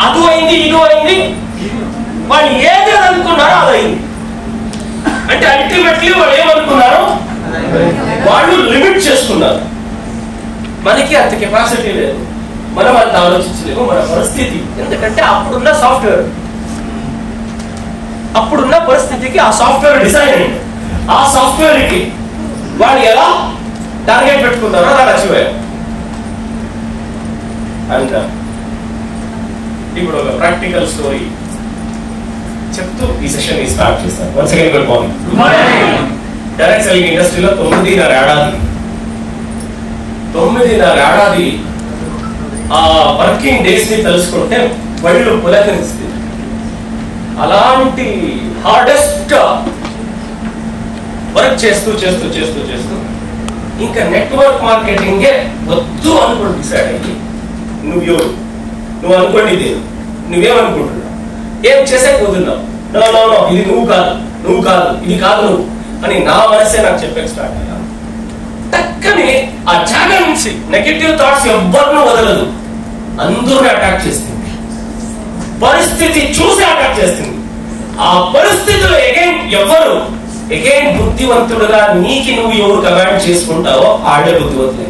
అదు అయింది, ఇది అయింది. వాళ్ళు ఏది అనుకున్నారో అది అయింది. అంటే అల్టిమేట్లీ వాళ్ళు ఏమనుకున్నారు, వాళ్ళు లిమిట్ చేసుకున్నారు. మనకి అంత కెపాసిటీ లేదు, మనం అంత ఆలోచించలేము. మన పరిస్థితి ఎందుకంటే అప్పుడున్న సాఫ్ట్వేర్, అప్పుడున్న పరిస్థితికి ఆ సాఫ్ట్వేర్ డిజైన్ అయింది. ఆ సాఫ్ట్వేర్ కి వాళ్ళు ఎలా టార్గెట్ పెట్టుకున్నారో అలా అచీవ్ అయ్యారు. అండ్ ఇప్పుడు ఒక ప్రాక్టికల్ స్టోరీ చెప్తూ ఈ సెషన్ స్టార్ట్ చేస్తాను. Once again good morning. Direct selling ఇండస్ట్రీలో 9.5 ఏడాది ఆ వర్కింగ్ డేస్ ని తెలుసుకుంటే వాళ్ళు పులకరిస్తుంది. అలాంటి హార్డెస్ట్ వర్క్ చేస్తూ చేస్తూ చేస్తూ చేస్తూ ఇంకా నెట్వర్క్ మార్కెటింగే వద్దు అనుకుని డిసైడ్ అయ్యి నువ్వు అనుకోండి, నువ్వేమనుకుంటున్నావు, ఏం చేసేకపోతున్నావు, నో ఇది నువ్వు కాదు ఇది కాదు నువ్వు అని నా మనసే నాకు చెప్పే స్టార్ట్ అయ్యా. టక్కని ఆ జాగ నుంచి నెగటివ్ థాట్స్ ఎవ్వరినూ వదలదు, అందరూ అటాక్ చేస్తుంది. పరిస్థితి చూసి అటాక్ చేస్తుంది. ఆ పరిస్థితిలో ఎవరు బుద్ధివంతుడుగా నీకు నువ్వు ఎవరు కమాండ్ చేసుకుంటావో ఆడే బుద్ధివంతులే.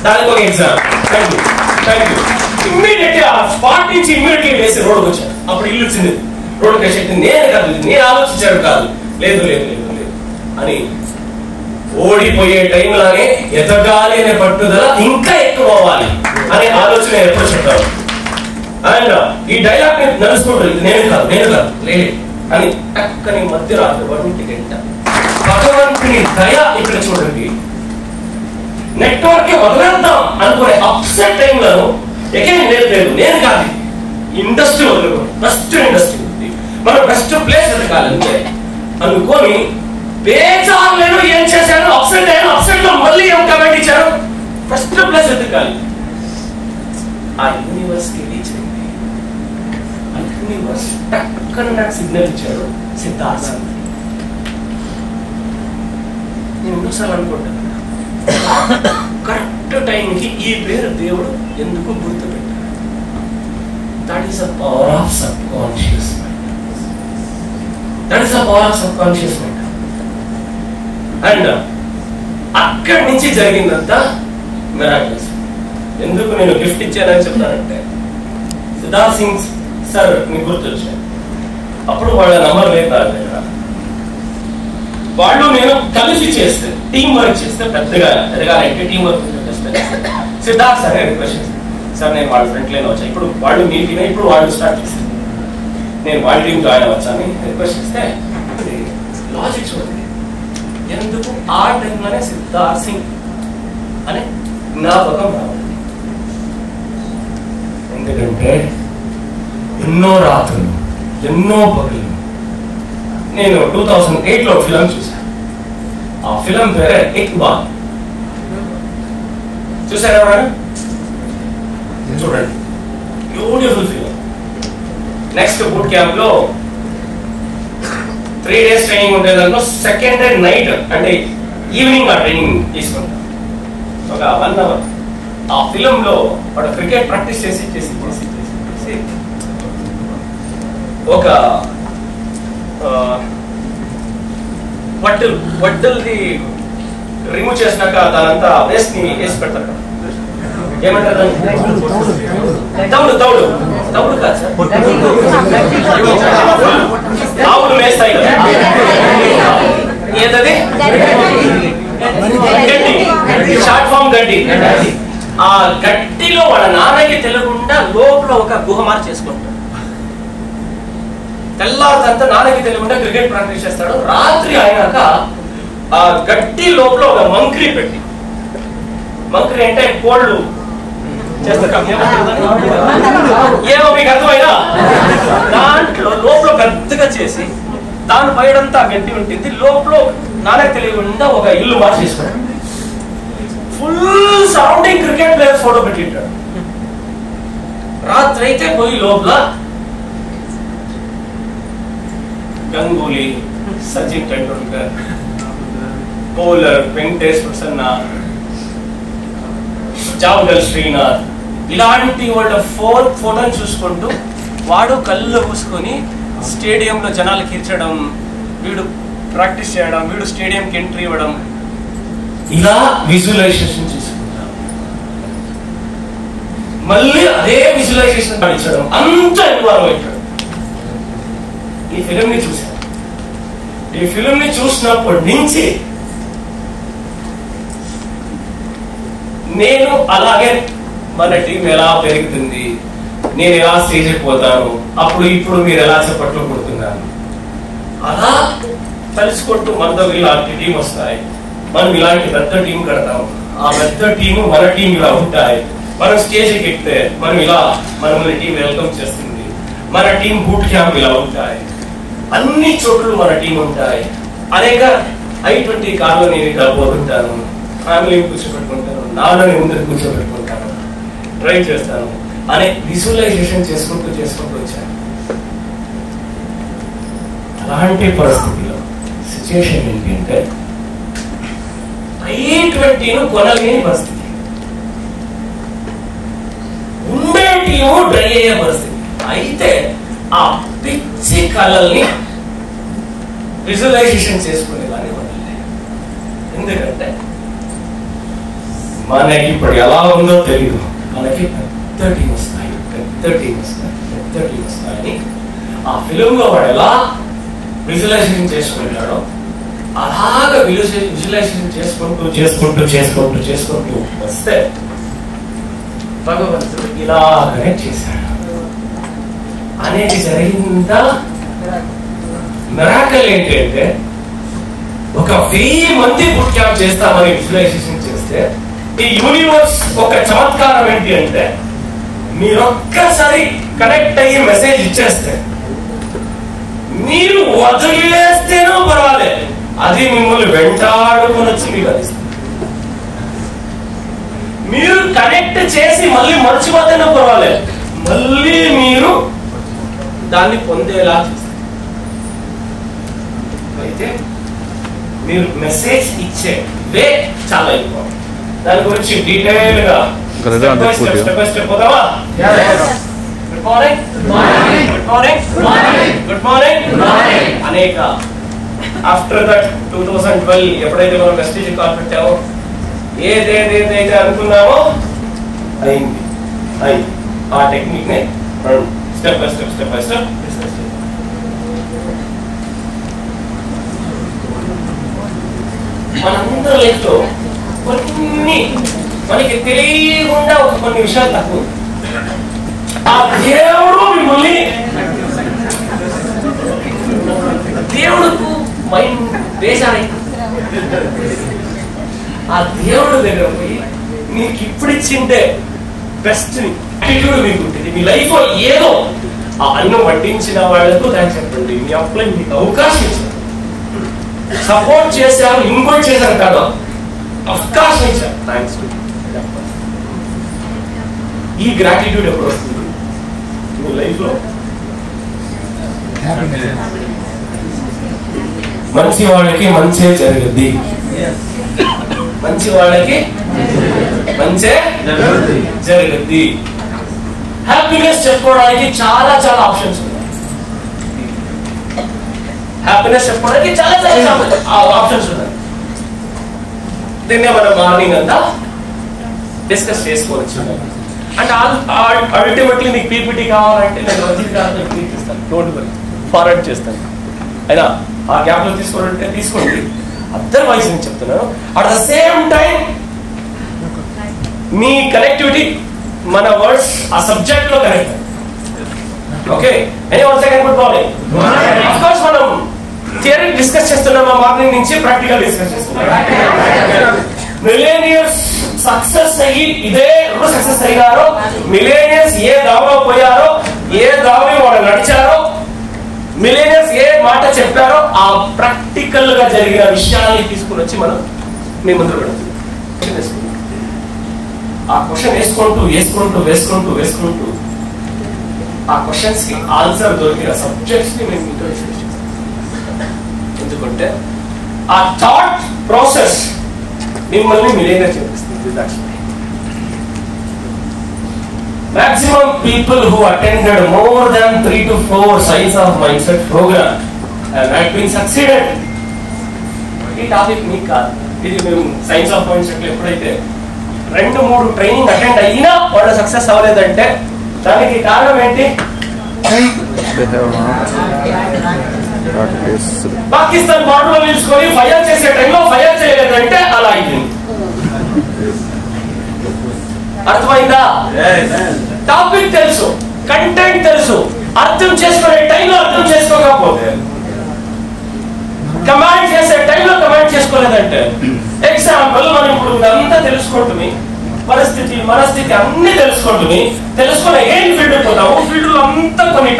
దానికి ఒక ఎగ్జాంపుల్. ఇమ్మీడియట్ ఆ స్పాట్ నుంచి ఇమ్మీడియట్లీ వేసి రోడ్డుకు వచ్చాను. అప్పుడు ఇల్లు వచ్చింది, రోడ్డుకి వేసి నేను కాదు, నేను ఆలోచించాడు కాదు, లేదు అని ఓడిపోయే టైంలోనే ఎదగాలి అనే పట్టుదల ఇంకా ఎక్కువ అవ్వాలి అనే ఆలోచన ఎప్పుడు చెప్తారు. అండ్ ఈ డైలాగ్ నడుచుకుంటుంది, నేను కాదు లేదు అని టక్కని మధ్యరాత్రి వాటికి భగవంతుని దయ. ఇక్కడ చూడండి, నెట్వర్క్ వదిలేద్దాం అనుకునే అప్సెట్ టైంలో లేదు నేను కాదు, ఇండస్ట్రీ వదులుకో, బెస్ట్ ఇండస్ట్రీ ఉంది, మనం బెస్ట్ ప్లేస్ ఎదగాలంటే అనుకొని బేజారు నేను ఏం చేశాను, అప్సెట్ అయ్యాను. అప్సెట్ లో మళ్ళీ ఏం కమెంట్ ఇచ్చారు, ఫస్ట్ ప్లేస్ ఎదగాలి. ఆ యూనివర్స్ కి రీచ్ అయింది. ఆ యూనివర్స్ టక్కన నాకు సిగ్నల్ ఇచ్చాడు, సిద్ధార్థ. నేను ఎన్నోసార్లు అనుకుంటాను కరెక్ట్ టైంకి ఈ పేరు దేవుడు ఎందుకు గుర్తుపెట్టాడు. That is a power of subconscious mind. And అక్కడి నుంచి జరిగిందంతా మిరాకిల్స్. ఎందుకు నేను గిఫ్ట్ ఇచ్చానని చెప్తానంటే, సిద్ధార్థ్ సింగ్ సార్ మీకు గుర్తొచ్చాను. అప్పుడు వాళ్ళ నంబర్ లేదు నా దగ్గర. వాళ్ళు నేను కలిసి చేస్తే, టీం వర్క్ చేస్తే పెద్దగా ఎదగాలంటే team work Siddharth sir request చేస్తాను, సార్ నేను వాళ్ళ ఫ్రంట్ లైన్ వచ్చా, ఇప్పుడు వాళ్ళు మీ టీం, ఇప్పుడు వాళ్ళు స్టార్ట్ చేస్తారు, నేను వాళ్ళ టీం జాయిన్ అవ్వచ్చా అని రిక్వెస్ట్ చేస్తే లాజిక్ చూడండి. ఎందుకు ఆ టైంలోనే సిద్ధార్థ్ సింగ్ అనే జ్ఞాపకం రావాలి. ఎందుకంటే ఎన్నో రాత్రులు, ఎన్నో పగులు. నేను 2008లో ఫిలం చూశాను. ఆ ఫిలం పేరే ఇక్బాల్. చూసారు ఎవరైనా? చూడండి, beautiful film. Next boot camp లో 3 days ట్రైనింగ్ ఉంటే దాంట్లో సెకండ్ డే నైట్ అంటే ఈవినింగ్ ఆ ట్రైనింగ్ తీసుకుంటాం ఒక 1 hour. ఆ ఫిలం లో వాడు క్రికెట్ ప్రాక్టీస్ చేసి చేసి చేసి చేసి చేసి ఒక వడ్డల్ది రిమూవ్ చేసినాక దానంతా వేస్ట్ ని వేసి పెడతారు కదా, ఏమంటారు తౌడు తౌడు తౌడు కాదు సార్, ఆవులు వేస్తాయి కదా, ఏదది గడ్డి, షార్ట్ ఫామ్ గడ్డి. ఆ గడ్డిలో వాళ్ళ నాన్నకి తెలియకుండా లోపల ఒక గుహమార్ చేసుకుంటాడు. తెల్లారిదంతా నాన్నకి తెలియకుండా క్రికెట్ ప్రాక్టీస్ చేస్తాడు. రాత్రి అయినాక ఆ గడ్డి లోపల ఒక మంక్రీ పెట్టి, మంక్రీ అంటే కోళ్ళు చేస్తారు, ఏమో మీకు అర్థమైనా, దాంట్లో లోపల పెద్దగా చేసి దాని పైడంతా గడ్డి ఉంటుంది, లోపల నాన్నకి తెలియకుండా ఒక ఇల్లు మార్చేసుకుంటాడు. Full surrounding cricket players photo పెట్టింటాడు. రాత్రి అయితే పోయి లోపల గంగూలీ, సచిన్ టెండూల్కర్, బౌలర్ వెంకటేష్ ప్రసన్న, జావగల్ శ్రీనాథ్, ఇలాంటి వాళ్ళ ఫోటోని చూసుకుంటూ వాడు కళ్ళు మూసుకొని స్టేడియంలో జనాలు కీర్చడం, వీడు ప్రాక్టీస్ చేయడం, వీడు స్టేడియంకి ఎంట్రీ ఇవ్వడం, ఇలా విజువలైజేషన్ చేసుకుంటాం. మళ్ళీ అదే విజువలైజేషన్ ఇచ్చడం, అంత ఇన్వాల్వ్ అవుతాడు. ఈ ఫిలిం ని చూశాను. ఈ ఫిలిం ని చూసినప్పటి నుంచి నేను అలాగే మన టీం ఎలా పెరుగుతుంది, నేను ఎలా స్టేజ్ అయిపోతాను, అప్పుడు ఇప్పుడు మీరు ఎలా చప్పట్లు కొడుతున్నారు, అలా తలుచుకుంటూ మనతో ఇలాంటి టీం వస్తాయి, మనం ఇలాంటి పెద్ద టీం కడతాం, ఆ పెద్ద టీము మన టీం ఇలా ఉంటాయి, మనం స్టేజ్ ఎక్కితే మనం ఇలా మనల్ని టీం వెల్కమ్ చేస్తుంది, మన టీం బూట్ క్యాంప్ ఇలా ఉంటాయి, అన్ని చోట్ల మన టీం ఉంటాయి, అనేక I-20 కార్లో నేను ఇక్కడ పోతుంటాను, ఫ్యామిలీని కూర్చోబెట్టుకుంటాను, నాన్నని ముందు కూర్చోబెట్టుకుంటాను, డ్రైవ్ చేస్తాను అనే విజువలైజేషన్ చేసుకుంటూ చేసుకుంటూ వచ్చాను. అలాంటి పరిస్థితిలో సిచ్యుయేషన్ ఏంటి అంటే I-20ను కొనలేని పరిస్థితి, ఉండే టీము డ్రై అయ్యే పరిస్థితి. అయితే ఆ పిచ్చి కళల్ని విజువలైజేషన్ చేసుకునేదాన్ని వదలలే. ఎందుకంటే మనకి ఇప్పుడు ఎలా ఉందో తెలియదు, మనకి పెద్ద టీం వస్తాయి, పెద్ద టీం వస్తాయి, పెద్ద టీం వస్తాయని ఆ ఫిలింలో వాడు ఎలా విజువలైజేషన్ చేసుకుంటాడో అలాగా విజువలైజేషన్ చేసుకుంటూ చేసుకుంటూ చేసుకుంటూ చేసుకుంటూ వస్తే భగవంతుడు ఇలాగనే చేశాడు అనేది జరిగిందా. మిరాకిల్ ఏంటి అంటే ఒక 1000 మంది బూట్ క్యాంప్ చేస్తామని విజువలైజేషన్ చేస్తే ఈ యూనివర్స్ ఒక చమత్కారం ఏంటి అంటే మీరొక్కసారి కనెక్ట్ అయ్యి మెసేజ్ ఇచ్చేస్తే, మీరు వదిలేస్తేనో పర్వాలేదు, అది మిమ్మల్ని వెంటాడుకుని వచ్చి మీకు అందిస్తుంది. మీరు కనెక్ట్ చేసి మళ్ళీ మర్చిపోతేనో పర్వాలేదు, మళ్ళీ మీరు దాన్ని పొందేలా చేస్తారు. అయితే మీరు మెసేజ్ ఇచ్చే వే చాలా ఇంపార్టెంట్. దాని గురించి డీటెయిల్ గా స్టెప్ బై స్టెప్ పోదామా? Good morning, good morning, good morning. అనేక ఆఫ్టర్ దట్ 2012 ఎప్పుడైతే మనం మెసేజ్ కాల్ పెట్టామో, ఏదైతే అనుకున్నామో అయింది. ఆ టెక్నిక్ ని స్టెప్ బై స్టెప్ మనందరి లైఫ్ లో కొన్ని మనకి తెలియకుండా కొన్ని విషయాలు తక్కువ. ఆ దేవుడు మిమ్మల్ని, దేవుడుకు మైండ్ వేసాయి, ఆ దేవుడు దగ్గర పోయి మీకు ఇప్పుడు ఇచ్చింటే బెస్ట్ యాటిట్యూడ్ మీకు ఉంటుంది. మీ లైఫ్ లో ఏదో ఆ అన్నం వడ్డించిన వాళ్ళకు థ్యాంక్స్ చెప్పండి. మీ అప్పులో మీకు అవకాశం ఇచ్చారు, సపోర్ట్ చేశారు, ఇంకోటి చేశారు కాదు, అవకాశం ఇచ్చారు. థ్యాంక్స్. ఈ గ్రాటిట్యూడ్ ఎప్పుడు వస్తుంది మీ లైఫ్ లో? మంచి వాళ్ళకి మంచే జరుగుద్ది, మంచి వాళ్ళకి మంచే జరుగుద్ది. హ్యాపీనెస్ చెప్పుకోవడానికి చాలా చాలా ఆప్షన్స్ ఉన్నాయి. హ్యాపీనెస్ చెప్పుకోవడానికి చాలా చాలా ఆప్షన్స్ ఉన్నాయి. దీన్నే మనం మార్నింగ్ అంతా డిస్కస్ చేసుకోవచ్చు. అంటే అల్టిమేట్లీ మీకు పీపీటీ కావాలంటే నేను రజనీకాంత్ తీపిస్తాను, డోంట్ వరీ, ఫార్వర్డ్ చేస్తాను. అయినా ఆ గ్యాప్ లో తీసుకోవాలంటే తీసుకోండి. అదర్వైజ్ నేను చెప్తున్నాను, at the same time me connectivity మన వర్డ్స్ ఆ సబ్జెక్ట్ లో connect. Okay, anyone second good morning. Of course మనం థియరీ డిస్కస్ చేస్తున్నాం, మార్నింగ్ నుంచి ప్రాక్టికల్ డిస్కస్ చేస్తున్నాం. మిలేనియర్స్ సక్సెస్ అయ్యి ఇదే సక్సెస్ అయ్యారో, మిలేనియర్స్ ఏ దావలో పోయారో, ఏ దావని వాళ్ళు నడిచారో, మిలేనియర్స్ ఏ మాట చెప్పారో ఆ ప్రాక్టికల్ గా జరిగిన విషయాన్ని తీసుకుని వచ్చి మనం మీ ముందు పెడుతుంది. ఆ క్వశ్చన్ వేసుకుంటూ వేసుకుంటూ వేసుకుంటూ వేసుకుంటూ ఆ క్వశ్చన్స్ కి ఆన్సర్ దొరికిన సబ్జెక్ట్స్ ని మేము ఇంట్రొడ్యూస్ చేస్తాం. ఎందుకంటే ఆ థాట్ ప్రాసెస్ మిమ్మల్ని millionaire చేపిస్తుంది. Maximum people who attended more than 3 to 4 Science of Mindset program have been succeeded. ఈ టాపిక్ మీకు కాదు, ఇది మేము సైన్స్ ఆఫ్ మైండ్సెట్ ఎప్పుడైతే 2-3 ట్రైనింగ్ అటెండ్ అయినా వాళ్ళు సక్సెస్ అవ్వలేదంటే దానికి కారణం ఏంటి? పాకిస్తాన్ బార్డర్ లో నిలుచుకొని ఫైర్ చేసే టైంలో ఫైర్ చేయలేదంటే అలా అయింది. అర్థమైందా? టాపిక్ తెలుసు, కంటెంట్ తెలుసు, అర్థం చేసుకునే టైంలో అర్థం చేసుకోకపోతే, కమాండ్ చేసే టైంలో కమాండ్ చేసుకోలేదంటే, ఎగ్జాంపుల్ మనం ఇప్పుడు అంతా తెలుసుకుంటుంది, పరిస్థితి మనస్థితి అన్ని తెలుసుకుంటుంది, తెలుసుకున్న ఏం ఫీల్డ్ పోతాము, ఫీల్డ్ లో అంతా కొన్ని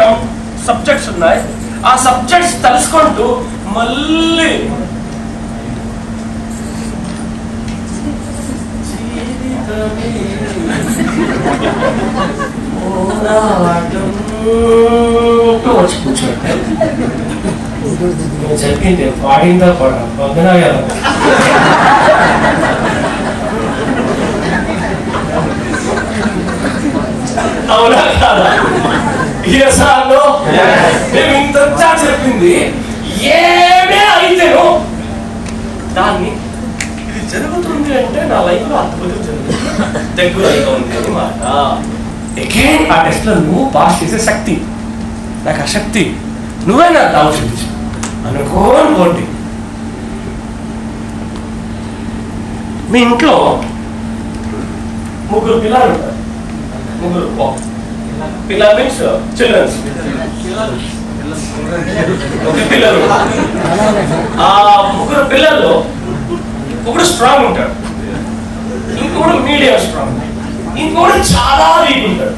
సబ్జెక్ట్స్ ఉన్నాయి. ఆ సబ్జెక్ట్స్ తెలుసుకుంటూ మళ్ళీ వచ్చి కూర్చోండి. చెప్పింది పాడిందా పొందనా అవునా కాదా? మేము ఇంత చెప్పింది ఏమే అయితేను దాన్ని ఇది జరుగుతుంది అంటే నా లైఫ్ లో అద్భుతం జరుగుతుంది, దగ్గర ఉంది అని మాట. అగైన్ ఆ టెస్ట్ లో నువ్వు పాస్ చేసే శక్తి, నాకు ఆ శక్తి నువ్వే నాకు ఆలోచించు అనుకోనుకోండి. మీ ఇంట్లో 3 పిల్లలు ఉంటారు, 3 పిల్లలు మీన్స్ చిల్డ్రన్స్, పిల్లలు. ఆ 3 పిల్లల్లో ఒకడు స్ట్రాంగ్ ఉంటాడు, ఇంకొకడు మీడియం స్ట్రాంగ్, ఇంకొకడు చాలా వీక్ ఉంటాడు.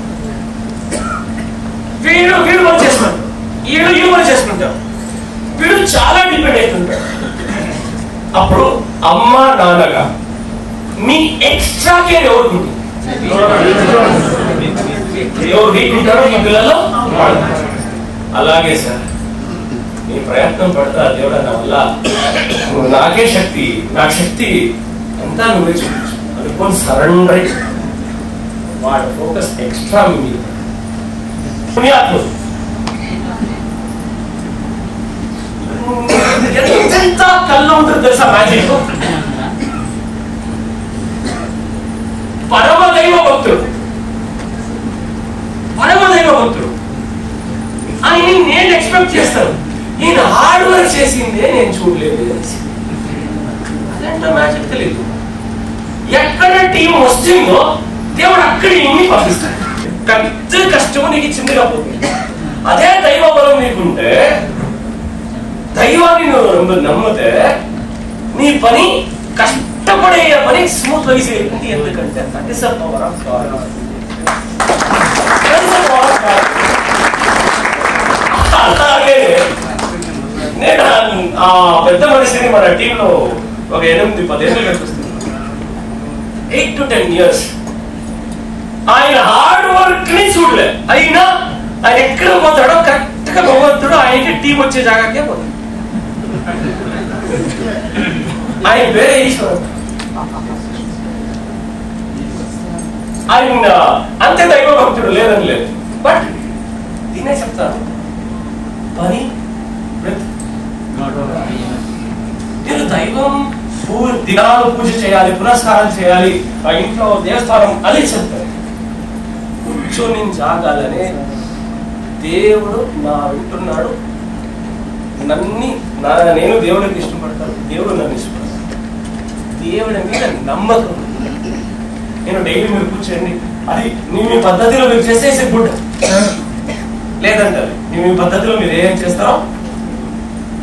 వీడు పని చేసుకుంటాడు, వీడు పని చేసుకుంటాడు, వీడు చాలా డిపెండ్ అవుతుంటాడు. అప్పుడు అమ్మ నాన్నగా మీ ఎక్స్ట్రా కేర్ ఎవరికి ఉంటుంది? ఎవరు వీక్ ఉంటారో మీ పిల్లల్లో. అలాగే సార్ మీ ప్రయత్నం పడతా దేవుడా నా వల్ల నాకే శక్తి, నా శక్తి అంతా నువ్వే చూపించు అనుకోని సరెండర్ అయి వాడు ఫోకస్ ఎక్స్ట్రా మీ పుణ్యాత్ముడు. ఎంత కళ్ళు ఉంటుంది తెలుసా మ్యాజిక్. పరమదైవ భక్తుడు, పరమదైవ భక్తుడు ఆయన నేను ఎక్స్పెక్ట్ చేస్తాను, ఈయన హార్డ్ వర్క్ చేసిందే నేను చూడలేదు. అదంటే మ్యాజిక్ తెలియదు. ఎక్కడ టీం వస్తుందో దేవుడు అక్కడ ఇన్ని పంపిస్తాడు. పెద్ద కష్టం నీకు చిన్నగా పోతుంది. అదే దైవ బలం నీకుంటే, దైవాన్ని నువ్వు నమ్మితే నీ పని కష్టపడే పని స్మూత్ గా చేయండి. ఎందుకంటే that is the power of God. ఆ పెద్ద మనిషిని మన టీంలో ఒక 8-10 ఏళ్ళు కనిపిస్తుంది. 8 to 10 years ఆయన హార్డ్ వర్క్ ని చూడలే. అయినా ఆయన ఎక్కడ పోతాడో కరెక్ట్ గా భగవంతుడు ఆయనకి టీం వచ్చే జాగాకే పోతాడు. ఆయన పేరే ఈశ్వరుడు. ఆయన అంతే దైవ భక్తుడు లేదని లేదు. బట్ దీనే చెప్తాను, పని నేను దైవం దినాలు పూజ చేయాలి, పునస్కారం చేయాలి, ఆ ఇంట్లో దేవస్థానం అని చెప్తాను. కూర్చొని జాగాలనే దేవుడు నా వింటున్నాడు. నేను దేవుడికి ఇష్టపడతాను, దేవుడు నన్ను ఇష్టపడతాను. దేవుడి మీద నమ్మకం. నేను డైలీ మీరు కూర్చోండి, అది మీ పద్ధతిలో మీరు చేసేసి గుడ్. లేదంటారు మీ పద్ధతిలో మీరు ఏం చేస్తారో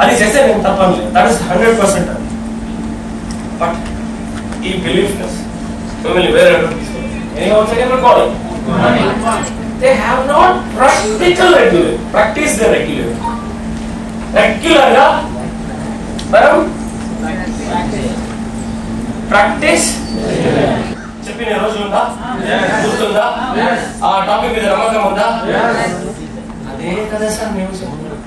అది చేస్తే నేను తప్పలేదు. That is 100%. బట్ ఈ బిలీఫ్నెస్ మిమ్మల్ని వేరే తీసుకుంటారు. They have not practical regular. Practice the regular. Regular గా మనం ప్రాక్టీస్ చెప్పిన రోజు ఉందా? గుర్తుందా? ఆ టాపిక్ మీద నమ్మకం ఉందా? అదే కదా సార్ మేము చెప్తున్నాం.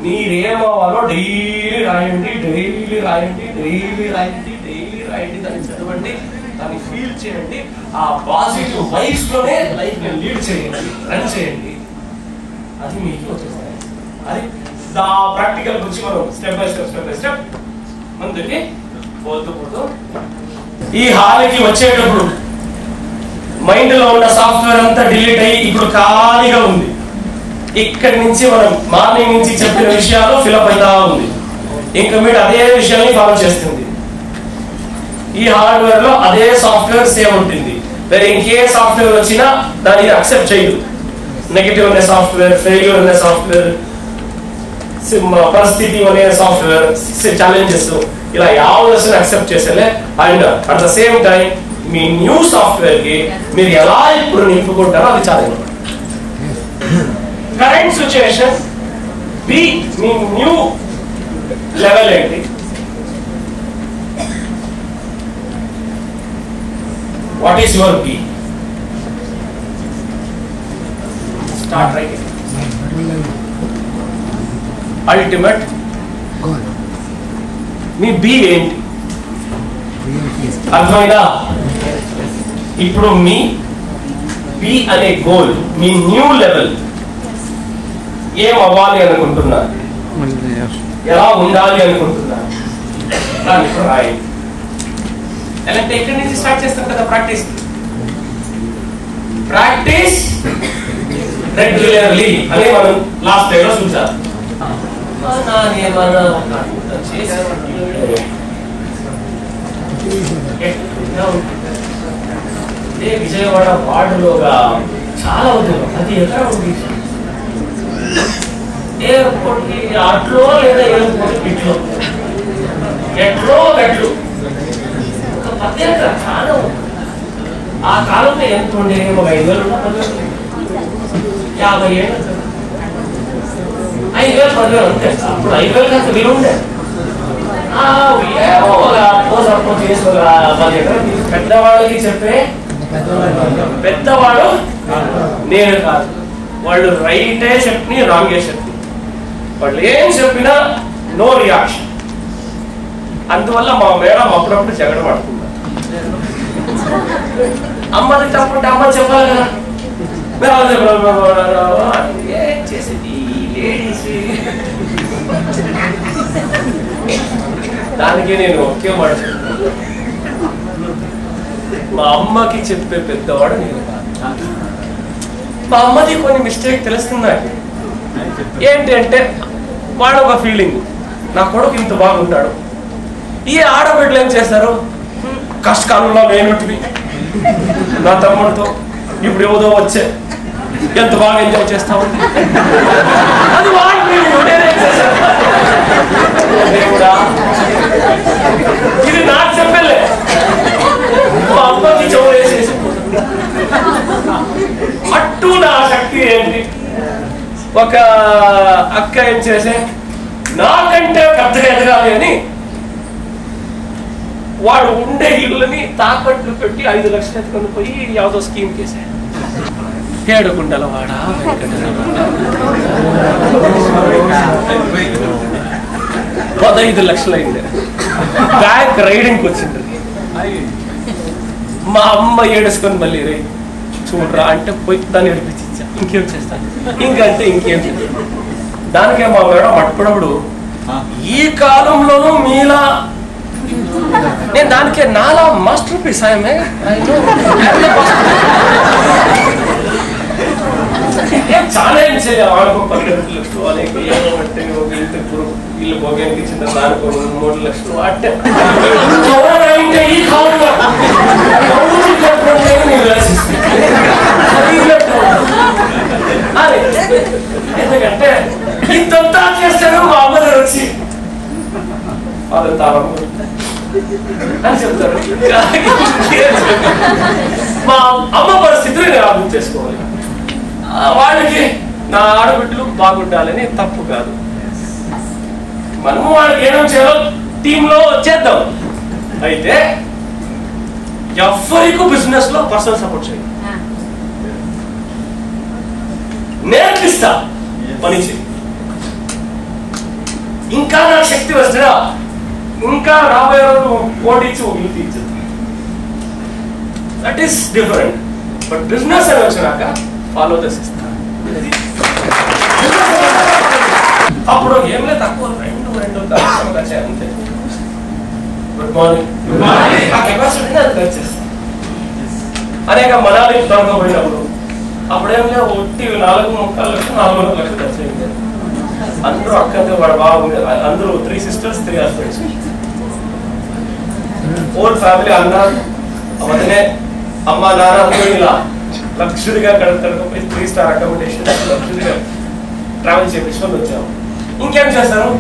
మీరేమవ్వాలో డైలీ రాయండి, డైలీ రాయండి, డైలీ రాయండి, డైలీ రాయండి, దాన్ని చదవండి, దాన్ని ఫీల్ చేయండి. ఆ పాజిటివ్ వైబ్స్ లోనే లైఫ్ ని లీడ్ చేయండి, రన్ చేయండి. అది మీకు వచ్చేస్తాయి. అది ఆ ప్రాక్టికల్ గురించి మనం స్టెప్ బై స్టెప్ ముందుకి పోతూ ఈ హాల్కి వచ్చేటప్పుడు మైండ్ లో ఉన్న సాఫ్ట్వేర్ అంతా డిలీట్ అయ్యి ఇప్పుడు ఖాళీగా ఉంది. ఇక్కడి నుంచి మనం మార్నింగ్ నుంచి చెప్పిన విషయాలు ఫిలప్ అవుతా ఉంది. ఇంకా మీరు అదే విషయాన్ని ఫాలో చేస్తుంది. ఈ హార్డ్వేర్ లో అదే సాఫ్ట్వేర్ సేవ్ ఉంటుంది. వేరే ఇంకే సాఫ్ట్వేర్ వచ్చినా దాన్ని అక్సెప్ట్ చేయదు. నెగటివ్ అనే సాఫ్ట్వేర్, ఫెయిల్యూర్ అనే సాఫ్ట్వేర్, పరిస్థితి అనే సాఫ్ట్వేర్, ఛాలెంజెస్, ఇలా యావదర్శన అక్సెప్ట్ చేసేలే. And at the same time మీ న్యూ సాఫ్ట్వేర్ కి మీరు ఎలా ఇప్పుడు నింపుకుంటారో అది చాలా కరెంట్ సిచ్యుయేషన్ బి మీ న్యూ లెవెల్ ఏంటి, what is your B, start writing ultimate మీ బి ఏంటి అర్థమైనా? ఇప్పుడు మీ బి అనే గోల్, మీ న్యూ లెవెల్ ఏం అవ్వాలి అనుకుంటున్నారు, ఎలా ఉండాలి అనుకుంటున్నారు, రాయండి. ఎలాంటి ఎక్కడి నుంచి స్టార్ట్ చేస్తాం కదా ప్రాక్టీస్. ప్రాక్టీస్ రెగ్యులర్లీ అని మనం లాస్ట్ టైం లో చూసాం. విజయవాడ వార్డులోగా చాలా ఉద్యోగం, అది ఎక్కడ ఉంది? ఎయిర్పోర్ట్ కి అట్లో లేదా ఎయిర్పోర్ట్ ఇట్లో ఎట్లో గట్లు ఒక 10 ఎకరాలు చాలా ఉంది. ఆ కాలంలో ఎంత ఉండే? ఒక 5,000, 50 ఏళ్ళు, 5,000, 10,000 అంతే. అప్పుడు 5,000 కంటే విలువ ఉండే. ఏమో ఒక అప్పో చేసి ఒక 10 ఎకరాలు పెద్దవాళ్ళకి చెప్పే పెద్దవాడు నేను కాదు. వాళ్ళు రైటే చెప్పి రాంగే చెప్పి, వాళ్ళు ఏం చెప్పినా నో రియాక్షన్. అందువల్ల మా మేడం అప్పుడప్పుడు జగడ పడుతున్నారు. అమ్మది తప్పుంటే అమ్మ చెప్పాలి కదా. ఏం చేసేది లేడీస్. దానికి నేను ఒకే మాట చెప్తాను, మా అమ్మకి చెప్పే పెద్దవాడు నేను కాదు. మా అమ్మది కొన్ని మిస్టేక్ తెలుస్తున్నాయి. ఏంటి అంటే వాడు ఒక ఫీలింగ్, నా కొడుకు ఇంత బాగుంటాడు. ఈ ఆడబిడ్డలు ఏం చేస్తారు, కష్టకాలంలో నేనుంటివి నా తమ్ముడితో ఇప్పుడు ఏదో వచ్చే ఎంత బాగా ఎంజాయ్ చేస్తా ఉంది. అది వాడి ఫీలింగ్. ఇది నాకు చెప్పలే, మా అమ్మకి చెవులు వేసేసి అట్టు. నా శక్తి ఏంటి? ఒక అక్క ఏం చేసే నాకంటే ఉండాలి అని వాడు ఉండే ఇళ్ళని తాకట్లు పెట్టి 5 లక్షలు ఎత్తుకొని పోయి యావదో స్కీమ్ కేసాడు. ఏడుకుండల వాడా 15 లక్షలు అయింది. బ్యాంక్ రైడింగ్కి వచ్చింది. మా అమ్మ ఏడుసుకొని మళ్ళీ రే చూడరా అంటే పోయి దాన్ని ఏడిపించి ఇచ్చా. ఇంకేం చేస్తాను ఇంకంటే ఇంకేం చేస్తాను. దానికే మా మేడం అప్పుడప్పుడు ఈ కాలంలోనూ మీలా నేను దానికే నాలా మాస్టర్ పీస్ ఆయమే చాలా ఏం చేయాలి. వాళ్ళకు 12 లక్షలు వాళ్ళకి ఏమంటే ఇల్లు భోగానికి చిన్న దానికి 3 లక్షలు అంటే ఈ కాలంలో ఎందుకంటే ఇంతంతా చేస్తాను మా అమ్మగారు వచ్చి వాళ్ళు తాళం అని చెప్తారు. మా అమ్మ పరిస్థితిని నేను అర్థం చేసుకోవాలి. వాళ్ళకి నా ఆడబిడ్డలు బాగుండాలని తప్పు కాదు. మనము వాళ్ళకి ఏమేమి చేయాలో టీంలో చేద్దాం. అయితే ఎవరికి బిజినెస్ లో పర్సనల్ సపోర్ట్ చేయాలి. నేర్పిస్తా పని చేయి. ఇంకా నాకు శక్తి వస్తుందా ఇంకా రాబోయే రోజు ఓడించి ఇల్లు తీర్చేది. That is different. But business అని వచ్చినాక ఫాలో ద సిస్టమ్. అప్పుడు ఏం లేదు తక్కువ 2 అంతే. గుడ్ మార్నింగ్ ఆ కెపాసిటీని అది ఖర్చు చేస్తాం. అనేక మనాలి దొరకపోయినప్పుడు అప్పుడేం లేదు ఒట్టి 4.3 లక్షలు 4.5 లక్షలు ఖర్చు అయింది. అందరూ అక్కడే వాడు బాగుంది. అందరూ 3 sisters 3 husbands. ఓల్డ్ ఫ్యామిలీ అన్న వదిలే అమ్మ నాన్న అందరూ ఇలా లగ్జరీగా కడుపుపోయి 3 స్టార్ అకామిడేషన్ లగ్జరీగా ట్రావెల్ చేయించుకొని వచ్చాము. ఇంకేం చేస్తారు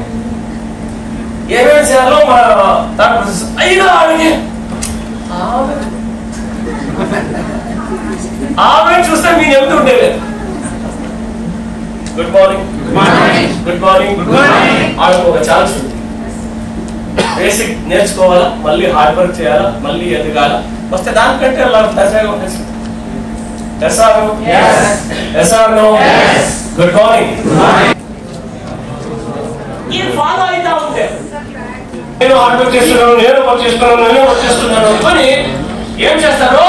ఏమేమి చేయాలో మన థాట్ ప్రాసెస్. అయినా ఆమె చూస్తే మీరు ఎంత ఉండేది. గుడ్ మార్నింగ్ గుడ్ మార్నింగ్ ఆమెకు ఒక ఛాన్స్ ఉంది. బేసిక్ నేర్చుకోవాలా, మళ్ళీ హార్డ్ వర్క్ చేయాలా, మళ్ళీ ఎదగాల. వస్తే దానికంటే గుడ్ మార్నింగ్ ఈ ఫాలో అవుతా ఉంటే నేను హార్డ్ వర్క్ చేస్తున్నాను, నేను వర్క్ చేస్తున్నాను అని ఏం చేస్తారు?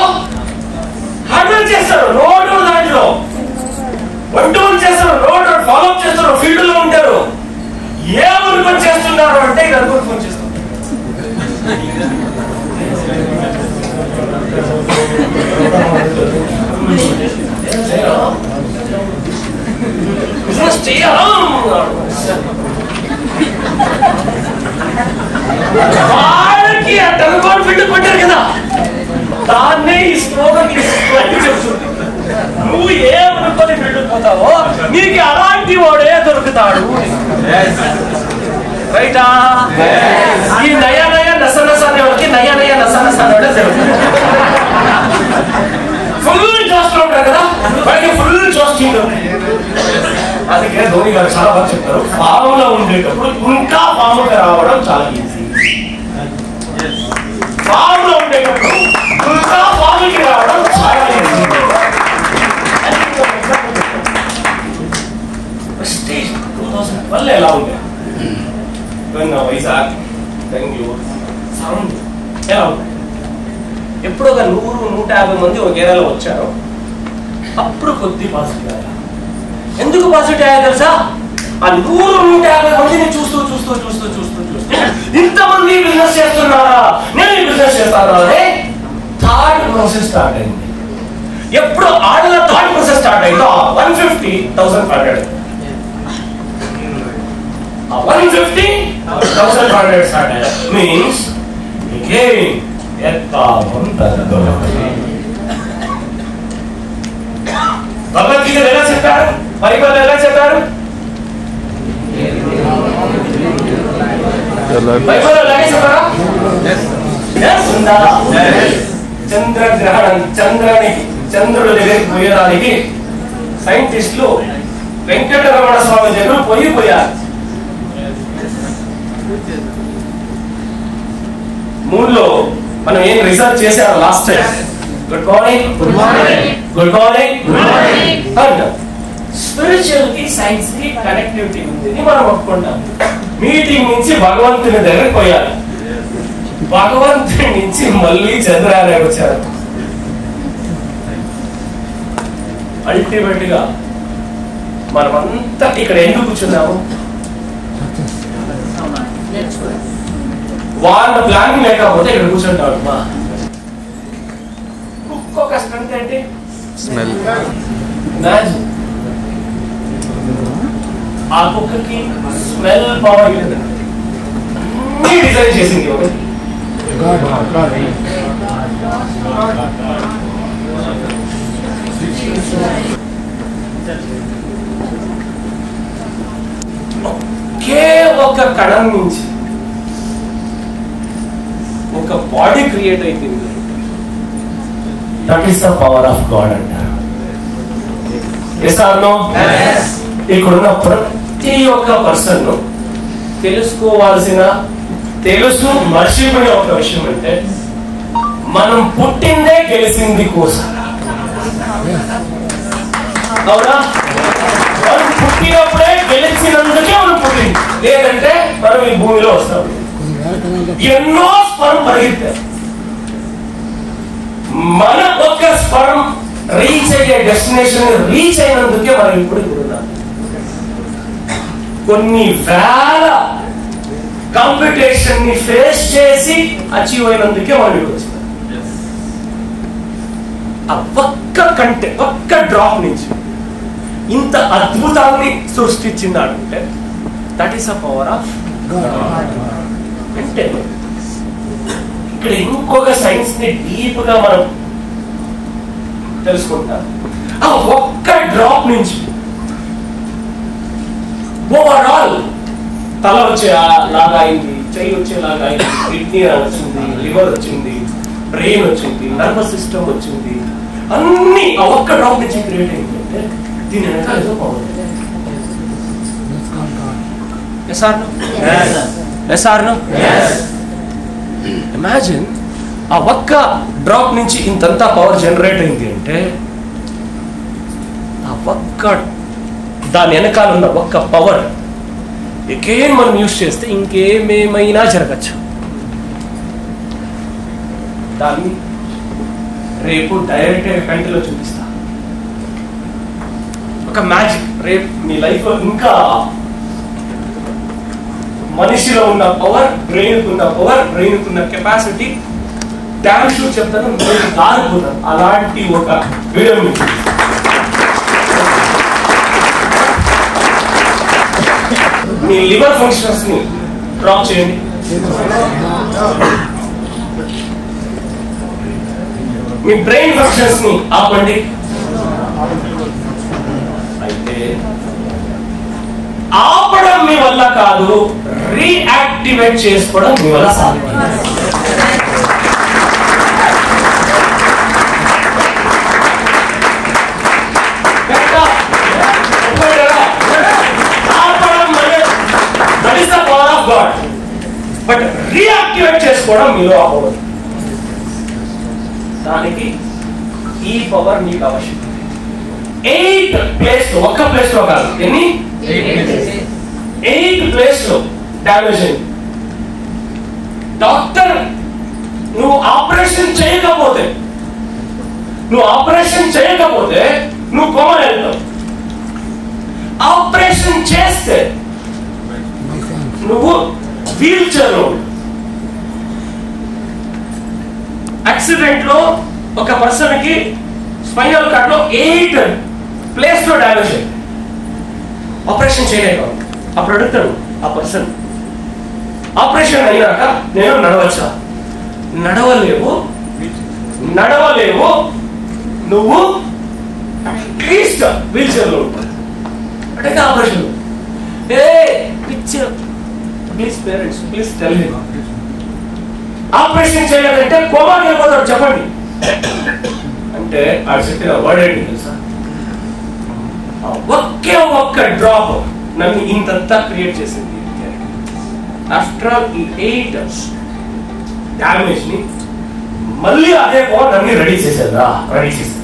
హార్డ్ వర్క్ చేస్తారు. రోడ్డు దాంట్లో 1-2 చేస్తారు. రోడ్ ఫాలో అప్ చేస్తారు. ఫీల్డ్ లో ఉంటారు. ఏమనుకొని చేస్తున్నారు అంటే ఇది అనుకుని ఫోన్ చేస్తారు. బిజినెస్ చేయాలా వాళ్ళకి ఆ టెలిఫోన్ ఫీల్డ్ కొట్టారు కదా, దాన్నే ఈ స్లోగన్ చెప్తుంది. నువ్వు ఏమనుకొని ఫీల్డ్ పోతావో నీకు అలాంటి వాడే దొరుకుతాడు. రైటా? ఈ నయా నస అనే వాళ్ళకి నయా నస అనేవాడే జరుగుతుంది. ఫుల్ జోస్ లో ఉంటారు కదా, వాళ్ళకి ఫుల్ జోస్ ఉంటుంది. అందుకే ధోని గారు చాలా బాగా చెప్తారు, ఫామ్లో ఉండేటప్పుడు ఇంకా ఫామ్గా రావడం చాలా ఈజీ. ఫామ్లో ఉండేటప్పుడు ఇంకా ఫామ్కి రావడం చాలా ఈజీ. ప్రెస్టీజ్ 2012 ఎలా ఉంది? వైజాగ్, బెంగళూరు సౌండ్ ఎలా ఉంది? ఎప్పుడు ఒక 100-150 మంది ఒక ఏరియాలో వచ్చారు. అప్పుడు కొద్ది పాజిటివ్ అయ్యా. ఎందుకు పాజిటివ్ అయ్యా తెలుసా? ఆ 100-150 మందిని చూస్తూ ఇంతమంది బిజినెస్ చేస్తున్నారా, నేను బిజినెస్ చేస్తాను అనే థాట్ ప్రాసెస్ స్టార్ట్ అయింది. ఎప్పుడు ఆడల థాట్ ప్రాసెస్ స్టార్ట్ అయిందో 150,500 150,500 స్టార్ట్ అయ్యా. మీన్స్ again భగవద్గీత ఎలా చెప్పారు, బైబిల్ ఎలా చెప్పారు? బైబిల్ అలాగే చెప్పారా? చంద్రగ్రహణం చంద్రుడి దగ్గరికి పోయడానికి సైంటిస్టులు వెంకటరమణ స్వామి దగ్గర పోయారు. మూన్లో మనం ఏం రీసెర్చ్ చేసాము last time? Good morning, good morning, good morning, good morning అంటాం. స్పిరిచువల్ కి సైన్స్ కి కనెక్టివిటీ ఉంది మనం ఒప్పుకుంటాం. మీటింగ్ నుంచి భగవంతుని దగ్గరికి పోయాలి, భగవంతుడి నుంచి మళ్ళీ చంద్రాలయ వచ్చారు. అల్టిమేట్ గా మనమంతా ఇక్కడ ఎందుకు కూర్చున్నాము? వాళ్ళ ప్లానింగ్ లేకపోతే ఇక్కడ కూర్చుంటాడు. ఇంకొక స్ట్రెంత్ ఏంటి? స్మెల్. ఆ కుక్కకి స్మెల్ పవర్ అన్ని డిజైన్ చేసింది ఒకటి. ఒకే ఒక కణం నుంచి ఒక బాడీ క్రియేట్ అయిపోయింది. That is the power of God అంటారు. ఇక్కడున్న ప్రతి ఒక్క పర్సన్ తెలుసు మర్చిపోయిన ఒక విషయం అంటే మనం పుట్టిందే గెలిచింది కోసం. అవునా? మనం పుట్టినప్పుడే గెలిచినందుకే మనం పుట్టింది, లేదంటే మనం ఈ భూమిలో వస్తాం. ఎన్నో స్పరం పరిగెత్తారు. మన ఒక్క స్పరం రీచ్ అయ్యే డెస్టినేషన్ రీచ్ అయినందుకే మనం ఇప్పుడు ఉన్నాం. కొన్ని వేల కాంపిటీషన్ ని ఫేస్ చేసి అచీవ్ అయినందుకే మనం ఇప్పుడు వచ్చినాం. ఆ ఒక్క డ్రాప్ నుంచి ఇంత అద్భుతాన్ని సృష్టించిందాడు అంటే that is a power of God. అంటే ఇక్కడ ఇంకొక సైన్స్ ని డీప్ గా మనం తెలుసుకుంటాం. ఆ ఒక్క డ్రాప్ నుంచి ఓవరాల్ తల వచ్చేలాగా అయింది, చెయ్యి వచ్చేలాగా అయింది, కిడ్నీ వచ్చింది, లివర్ వచ్చింది, బ్రెయిన్ వచ్చింది, నర్వస్ సిస్టమ్ వచ్చింది, అన్ని ఆ ఒక్క డ్రాప్ నుంచి క్రియేట్ అయింది. అంటే దీని వెనకాల ఏదో పవర్. ఇమాజిన్ ఆ ఒక్క డ్రాప్ నుంచి ఇంతంతా పవర్ జనరేట్ అయింది అంటే ఆ ఒక్క దాని వెనకాల ఉన్న ఒక్క పవర్ ఎకేం మనం యూజ్ చేస్తే ఇంకేమేమైనా జరగచ్చు. దాన్ని రేపు డైరెక్ట్ కంటిలో చూపిస్తా. ఒక మ్యాజిక్. రేపు మీ లైఫ్ లో ఇంకా మనిషిలో ఉన్న పవర్, బ్రెయిన్ ఉన్న పవర్, బ్రెయిన్ ఉన్న కెపాసిటీ డామ్ షూట్ చెప్తాను, మీరు దారిపోతారు. అలాంటి ఒక వీడియో మీ లివర్ ఫంక్షన్స్ ని డ్రాప్ చేయండి. మీ బ్రెయిన్ ఫంక్షన్స్ ని ఆపండి. అయితే ఆపడం మీ వల్ల కాదు, రీయాక్టివేట్ చేసుకోవడం మీ వల్ల సాధ్యం. బట్ రీయాక్టివేట్ చేసుకోవడం మీలో అవ్వదు. దానికి ఈ పవర్ మీకు అవసరం. 8 ప్లేస్ లో, ఒక్క ప్లేస్ లో కాదు, ఎన్ని 8 ప్లేస్ లో డ్యామేజ్ అయింది. డాక్టర్ నువ్వు ఆపరేషన్ చేయకపోతే నువ్వు కోమా వెళ్తావు. ఆపరేషన్ చేస్తే నువ్వు వీల్ చైర్ లో. యాక్సిడెంట్ లో ఒక పర్సన్ కి స్పైనల్ కార్డ్ లో 8 ప్లేస్ లో డ్యామేజ్ అయింది. ఆపరేషన్ చేయలేక అప్పుడు అడుగుతాడు ఆ పర్సన్, ఆపరేషన్ అయినాక నేను నడవచ్చా? నడవలేవు, నువ్వు అట్లీస్ట్ వీల్ చైర్ లో ఉంటావు. అంటే operation please parents please tell him. Operation చేయలేదంటే కోమాకి వెళ్ళిపోతాడు. చెప్పండి అంటే ఆ చెప్పిన వర్డ్ ఏంటి తెలుసా? ఒకే ఒక్క డ్రాప్ నన్ను ఇంతంతా క్రియేట్ చేసింది. ఆఫ్టర్ ఆల్ ఈ 8 డ్యామేజ్ ని మళ్ళీ అదే పవర్ అన్ని రెడీ చేసేదా రెడీ చేసేది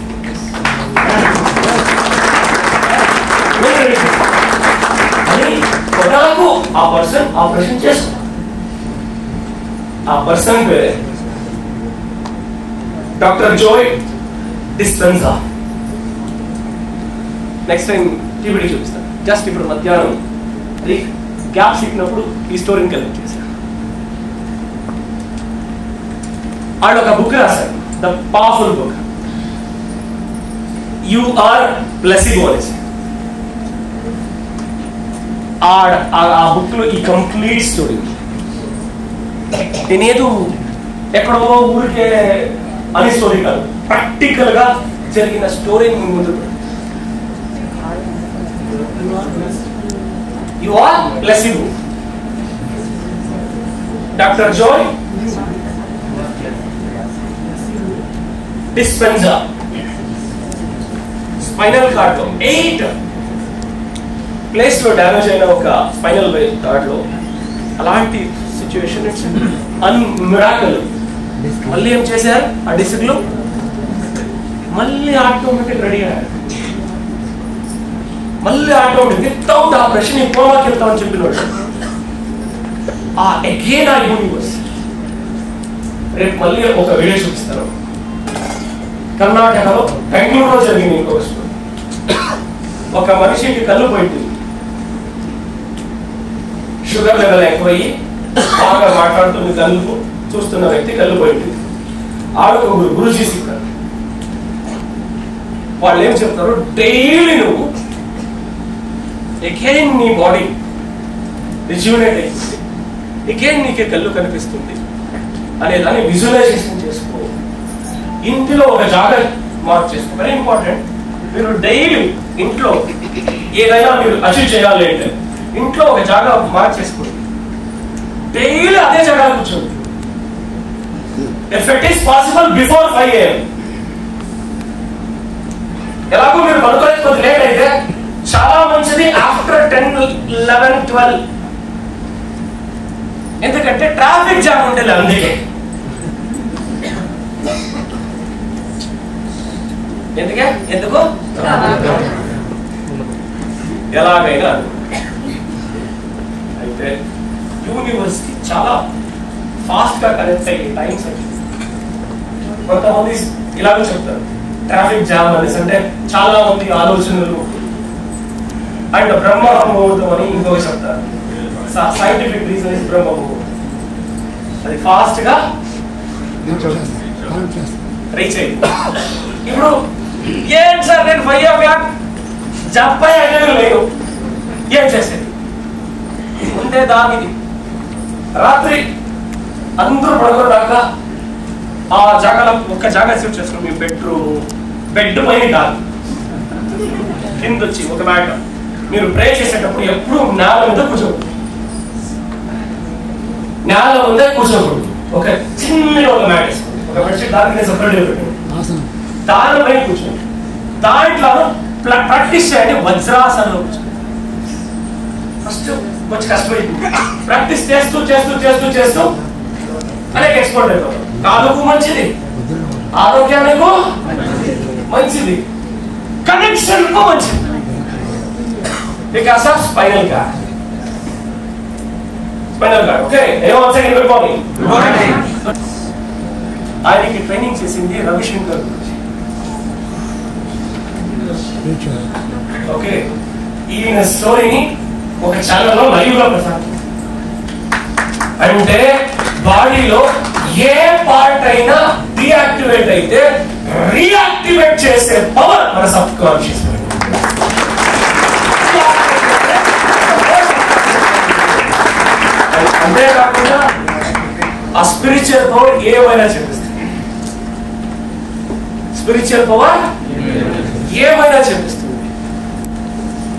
అని కొడాకు ఆ పర్సన్ ఆపరేషన్ చేస్తాడు. ఆ పర్సన్ పేరే doctor Joe డిస్పెన్సా. Next time TV చూపిస్తాను. జస్ట్ ఇప్పుడు మధ్యాహ్నం గ్యాప్స్ ఇచ్చినప్పుడు ఈ స్టోరీని కలెక్ట్ చేశాను. ఆడ ఒక బుక్ రాశారు, the powerful book, you are placebo అనేసి. ఆ బుక్ లో ఈ కంప్లీట్ స్టోరీ నేనేదో ఎక్కడో ఊరికే అనే స్టోరీ కాదు, ప్రాక్టికల్ గా జరిగిన స్టోరీని ముందు. You are placebo. Doctor Joe Dispenza spinal cord లో 8 ప్లేస్ లో డ్యామేజ్ అయిన ఒక స్పైనల్ కార్డ్ లో అలాంటి సిచ్యువేషన్ మిరాకిల్. మళ్ళీ ఏం చేశారు, ఆ డిస్క్ లో మళ్ళీ ఆటోమేటిక్ రెడీ అయ్యారు. మళ్ళీ ఆటోమేటిక్ వితౌట్ ఆపరేషన్ ఈ కోమాకి వెళ్తామని చెప్పినవాడు. ఆ అగైన్ ఆ యూనివర్స్. రేపు మళ్ళీ ఒక వీడియో చూపిస్తారు. కర్ణాటకలో బెంగళూరులో జరిగింది ఇంకొక స్టోరీ. ఒక మనిషికి కళ్ళు పోయింది, షుగర్ లెవెల్ ఎక్కువయ్యి బాగా మాట్లాడుతుంది, కళ్ళు చూస్తున్న వ్యక్తి కళ్ళు పోయింది. ఆడొక గురుజీ చెప్పారు. వాళ్ళు ఏం చెప్తారు, డైలీ నువ్వు ఎగైన్ నీ బాడీ రిజ్యూనేట్ అవుతుంది, ఎగైన్ నీకే కళ్ళు కనిపిస్తుంది అనే దాన్ని విజువలైజేషన్ చేసుకో. ఇంటిలో ఒక జాగా మార్క్ చేసుకో. Very important. మీరు డైలీ ఇంట్లో ఏదైనా మీరు అచీవ్ చేయాలి అంటే ఇంట్లో ఒక జాగా మార్క్ చేసుకోండి. డైలీ అదే జాగా కూర్చోండి. If it is possible before 5 AM. ఎలాగో మీరు పడుకోలేదు, కొద్ది లేట్ అయితే చాలా మంచిది ఆఫ్టర్ 10, 11, 12. ఎందుకంటే ట్రాఫిక్ జామ్ ఉంటుంది. అందుకే ఎందుకు ఎలాగైనా అయితే యూనివర్సిటీ చాలా ఫాస్ట్ గా కనెక్ట్ అయ్యే టైమ్స్ అంటే కొంతమంది ఇలాగ చెప్తారు, ట్రాఫిక్ జామ్ అనేసి. అంటే చాలా మంది ఆలోచనలు అండ్ బ్రహ్మ ముహూర్తం అని ఇంకొక చెప్తారు. సైంటిఫిక్ రీజన్ ఇస్ బ్రహ్మ ముహూర్తం. అది ఫాస్ట్ గా రీచ్ అయ్యింది. ఇప్పుడు ఏం సార్ నేను 5 o'clock జంప్ అయ్యే లేదు, ఏం చేసేది? ఉండే దానికి రాత్రి అందరూ పడుకోడాక ఆ జాగాలో ఒక జాగా సెట్ చేస్తున్నాం. మీ బెడ్ పైన కాదు, కింద వచ్చి ఒక మ్యాట్. మీరు ప్రే చేసేటప్పుడు ఎప్పుడు నేల మీద కూర్చోకూడదు, నేల ముందే కూర్చోకూడదు. ఒక చిన్న ఒక మ్యాట్ వేసుకోండి, ఒక బెడ్షీట్ దానికి సపరేట్ పెట్టండి, దానిపై కూర్చోండి. దాంట్లో ప్రాక్టీస్ చేయండి, వజ్రాసనంలో కూర్చోండి. ఫస్ట్ కొంచెం కష్టమైంది, ప్రాక్టీస్ చేస్తూ చేస్తూ చేస్తూ చేస్తూ అనేక ఎక్స్పోర్ట్ అయిపోతాం. కాలుకు మంచిది, ఆరోగ్యానికి మంచిది, కనెక్షన్ కు మంచిది. Because of spinal cord. Okay, good morning. ఆయనకి ట్రైనింగ్ చేసింది రవిశంకర్ గురించి. ఓకే, ఈయన స్టోరీని ఒక ఛానల్లో లైవ్ గా ప్రసారం. అంటే బాడీలో ఏ పార్ట్ అయినా డియాక్టివేట్ అయితే రీయాక్టివేట్ చేసే పవర్ మన సబ్ కాన్షియస్. అంతేకాకుండా ఆ స్పిరిచువల్ పవర్ ఏమైనా చెప్పిస్తుంది. స్పిరిచువల్ పవర్ ఏమైనా చెప్పిస్తుంది.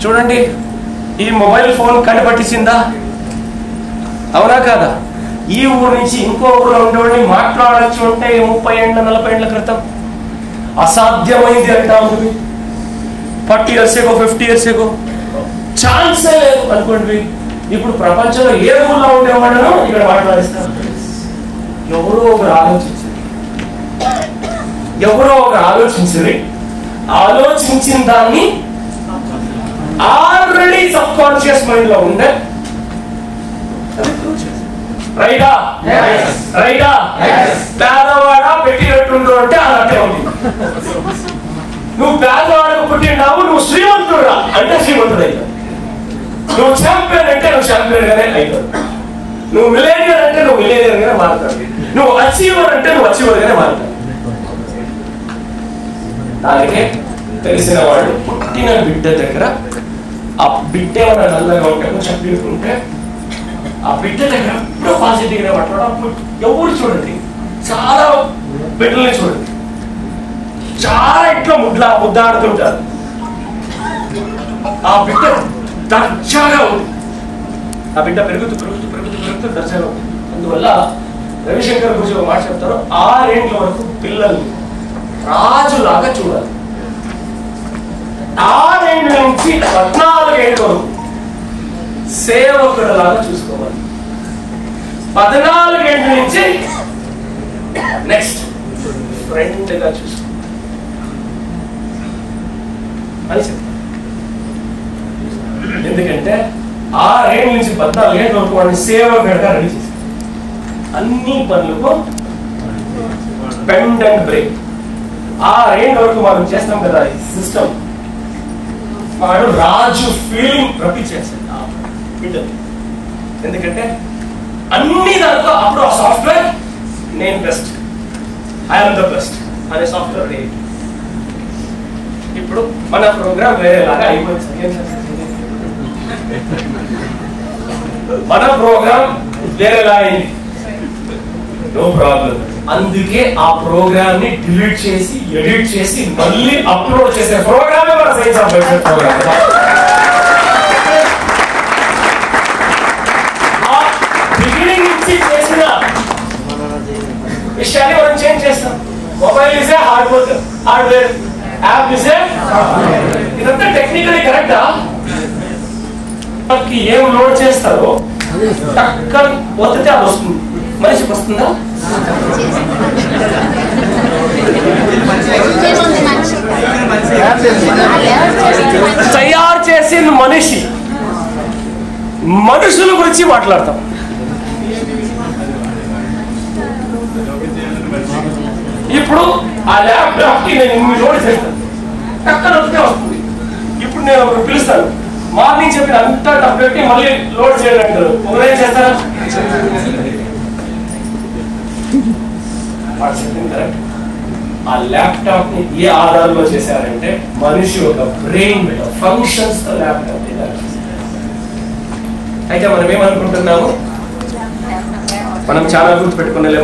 చూడండి, ఈ మొబైల్ ఫోన్ కనిపట్టించిందా? అవునా కాదా? ఈ ఊరు నుంచి ఇంకో ఊరు ఉండేవాడిని మాట్లాడచ్చు అంటే 30 ఏళ్ళ 40 ఏళ్ల క్రితం అసాధ్యమైంది అంటాము. 40 years ago 50 years ago ఛాన్సే లేదు అనుకోండి. ఇప్పుడు ప్రపంచంలో ఏ ఊళ్ళో ఉండేవాళ్ళను ఇక్కడ మాట్లాడిస్తారు. ఎవరో ఒకరు ఆలోచించారు. ఆలోచించిన దాన్ని ఆల్రెడీ సబ్ కాన్షియస్ మైండ్ లో ఉండే రైటా రైటా పేదవాడ పెట్టినట్టుండు అంటే అలాంటి ఉంది. నువ్వు పేదవాడకు పుట్టినావు, నువ్వు శ్రీమంతుడురా అంటే శ్రీమంతుడు అవుతావు. నువ్వు ఛాంపియన్ అంటే నువ్వు ఛాంపియన్ గానే అవుతావు. నువ్వు మిలేనియర్ అంటే నువ్వు మిలేనియర్ గానే మారుతావు. నువ్వు అచీవర్ అంటే నువ్వు అచీవర్ గానే మారుతావు. దానికే తెలిసిన వాడు పుట్టిన బిడ్డ దగ్గర ఆ బిడ్డ ఏమైనా నల్లగా ఉంటే కొంచెం పీడుకుంటే ఆ బిడ్డ దగ్గర ఎప్పుడో పాజిటివ్గా పట్టడం. ఎవరు చూడండి, చాలా బిడ్డల్ని చూడండి, చాలా ఇంట్లో ముద్దాడుతుంటారు. ఆ బిడ్డ దర్జాగా ఉంది. ఆ బిడ్డ పెరుగుతూ దర్జాగా ఉంది. అందువల్ల రవిశంకర్ గురించి ఒక మాట చెప్తారు, 6 ఏళ్ల వరకు పిల్లల్ని రాజులాగా చూడాలి. 6 ఏళ్ల నుంచి 14 ఏళ్ల వరకు సేవకుడులాగా చూసుకోవాలి. 14 ఏళ్ల నుంచి నెక్స్ట్ ఫ్రెండ్ గా చూసుకోవాలి అని చెప్తారు. ఎందుకంటే 6 ఏళ్ల నుంచి 14 ఏళ్ల వరకు వాడిని సేవకుడుగా రెడీ చేశారు. అన్ని పనులకు బెండ్ అండ్ బ్రేక్. 6 ఏళ్ల వరకు మనం చేస్తాం కదా ఈ సిస్టమ్. వాడు రాజు ఫీలింగ్ రప్పించేస్తాడు బిడ్డలు. ఎందుకంటే అన్ని దాంట్లో అప్పుడు ఆ సాఫ్ట్వేర్ నేను బెస్ట్, ఐఎమ్ ద బెస్ట్ అనే సాఫ్ట్వేర్ రెడీ. ఇప్పుడు మన ప్రోగ్రామ్ వేరేలాగా అయిపోయింది. మన ప్రోగ్రామ్ వేరేలా అయింది, నో ప్రాబ్లం. అందుకే ఆ ప్రోగ్రామ్ ని డిలీట్ చేసి ఎడిట్ చేసి మళ్ళీ అప్లోడ్ చేసే ప్రోగ్రామే మన సైన్స్ ఆఫ్ బైసెట్ ప్రోగ్రామ్. బిగినింగ్ నుంచి చేసిన విషయాన్ని మనం చేంజ్ చేస్తాం. మొబైల్ ఇసే హార్డ్వేర్, యాప్ ఇసే ఇదంతా టెక్నికలీ కరెక్టా? ఏం లోడ్ చేస్తారో టక్కన పోతే అది వస్తుంది. మనిషికి వస్తుందా? తయారు చేసిన మనుషుల గురించి మాట్లాడతాం. ఇప్పుడు ఆ ల్యాప్టాప్ కి నేను ఇన్ని లోడ్ చేస్తాను, టక్కన వస్తే వస్తుంది. ఇప్పుడు నేను ఒకరు పిలుస్తాను, మార్నింగ్ చెప్పిన అంతా టప్ పెట్టి మళ్ళీ లోడ్ చేయండి అంటారు. ఒకరేం చేస్తారా? ఆ ల్యాప్టాప్ ని ఏ ఆధారంలో చేశారంటే మనిషి ఒక బ్రెయిన్ ఫంక్షన్స్ తో ల్యాప్టాప్. అయితే మనం ఏమనుకుంటున్నాము, మనం చాలా గుర్తు పెట్టుకోలేదు,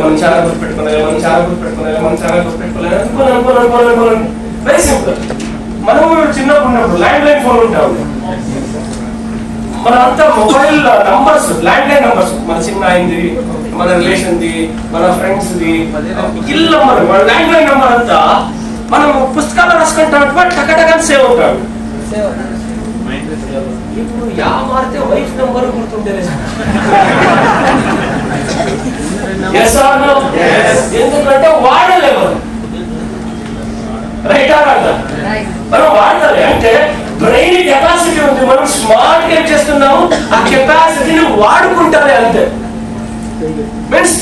వెరీ సింపుల్. మనం చిన్నప్పుడు ఉన్నప్పుడు ల్యాండ్ లైన్ ఫోన్ ఉంటాం, మనంతా mobile numbers, land line numbers, మన చిన్న అయింది, మన రిలేషన్ ది, మన ఫ్రెండ్స్ ది, ఇల్లు నంబర్, మన ల్యాండ్ లైన్ నంబర్ అంతా మనం పుస్తకాలు రాసుకుంటాం, టకటకని సేవ్ అవుతాం. ఇప్పుడు యా మారితే వైఫ్ నంబర్ గుర్తుంటేనే. ఎందుకంటే వాడలేము, రైటా కాదా? మనం వాడాలి అంటే బ్రెయిన్ కెపాసిటీ ఉంది, మనం స్మార్ట్ గా చేస్తున్నాము, ఆ కెపాసిటీని వాడుకుంటారే అంతే. మీన్స్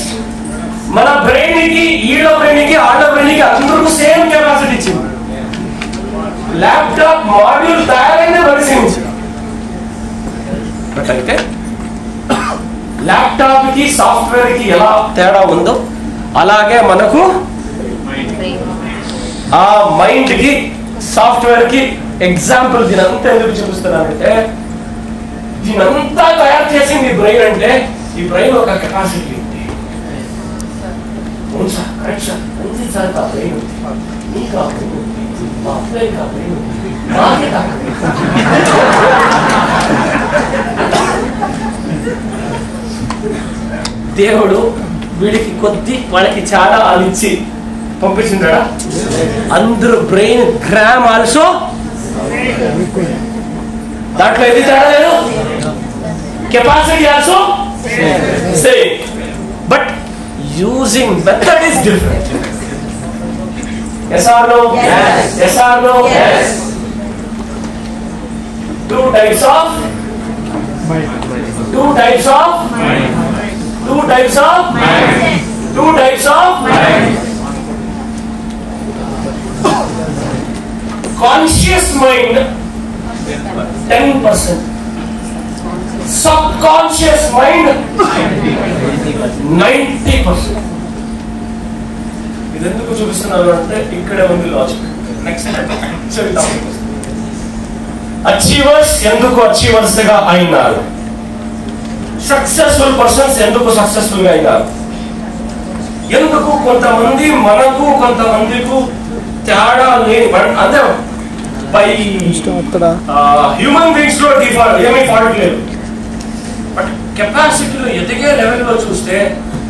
మన బ్రెయిన్ కి, ఈళ్ళ బ్రెయిన్ కి, ఆళ్ళ బ్రెయిన్ కి అందరికీ సేమ్ కెపాసిటీ ఇచ్చింది. ల్యాప్టాప్ మాడ్యూల్ తయారైన పరిశీలించి అయితే ల్యాప్టాప్ కి సాఫ్ట్వేర్ కి ఎలా తేడా ఉందో అలాగే మనకు ఆ మైండ్ కి సాఫ్ట్వేర్ కి ఎగ్జాంపుల్ దీనంతా ఎందుకు చూపిస్తున్నానంటే, దీనంతా తయారు చేసింది బ్రెయిన్. అంటే ఈ బ్రెయిన్ ఒక కెపాసిటీ ఉంది. అవును సార్, కరెక్ట్ సార్, మంచి సార్ కా బ్రెయిన్ ఉంది, నీకు ఆ బ్రెయిన్ ఉంది, మా అబ్బాయి కా బ్రెయిన్ ఉంది, నాకే కా బ్రెయిన్. దేవుడు వీడికి కొద్ది, వాళ్ళకి చాలా అలిచి పంపించిందా? అందరూ బ్రెయిన్ గ్రామ్ ఆల్సో, దాంట్లో ఏది తేడా లేదు. Capacity also same, but using method is different. Yes or no? Yes. Yes or no? Yes. Two types of mind. Two types of mind. Two types of mind. Two types of mind. Conscious mind 10%. Subconscious mind 90%. ఇది ఎందుకు చూపిస్తున్నారు అంటే ఇక్కడే ఉంది logic. Next achievers ఎందుకు achievers గా అయినారు, successful persons ఎందుకు సక్సెస్ఫుల్ గా అయినారు, ఎందుకు కొంతమంది మనకు కొంతమందికు తేడా లేని అంటే బై హ్యూమన్ బీయింగ్స్ లో ఏమీ ఫాల్ట్ లేదు. బట్ కెపాసిటీలో ఎదిగే లెవెల్లో చూస్తే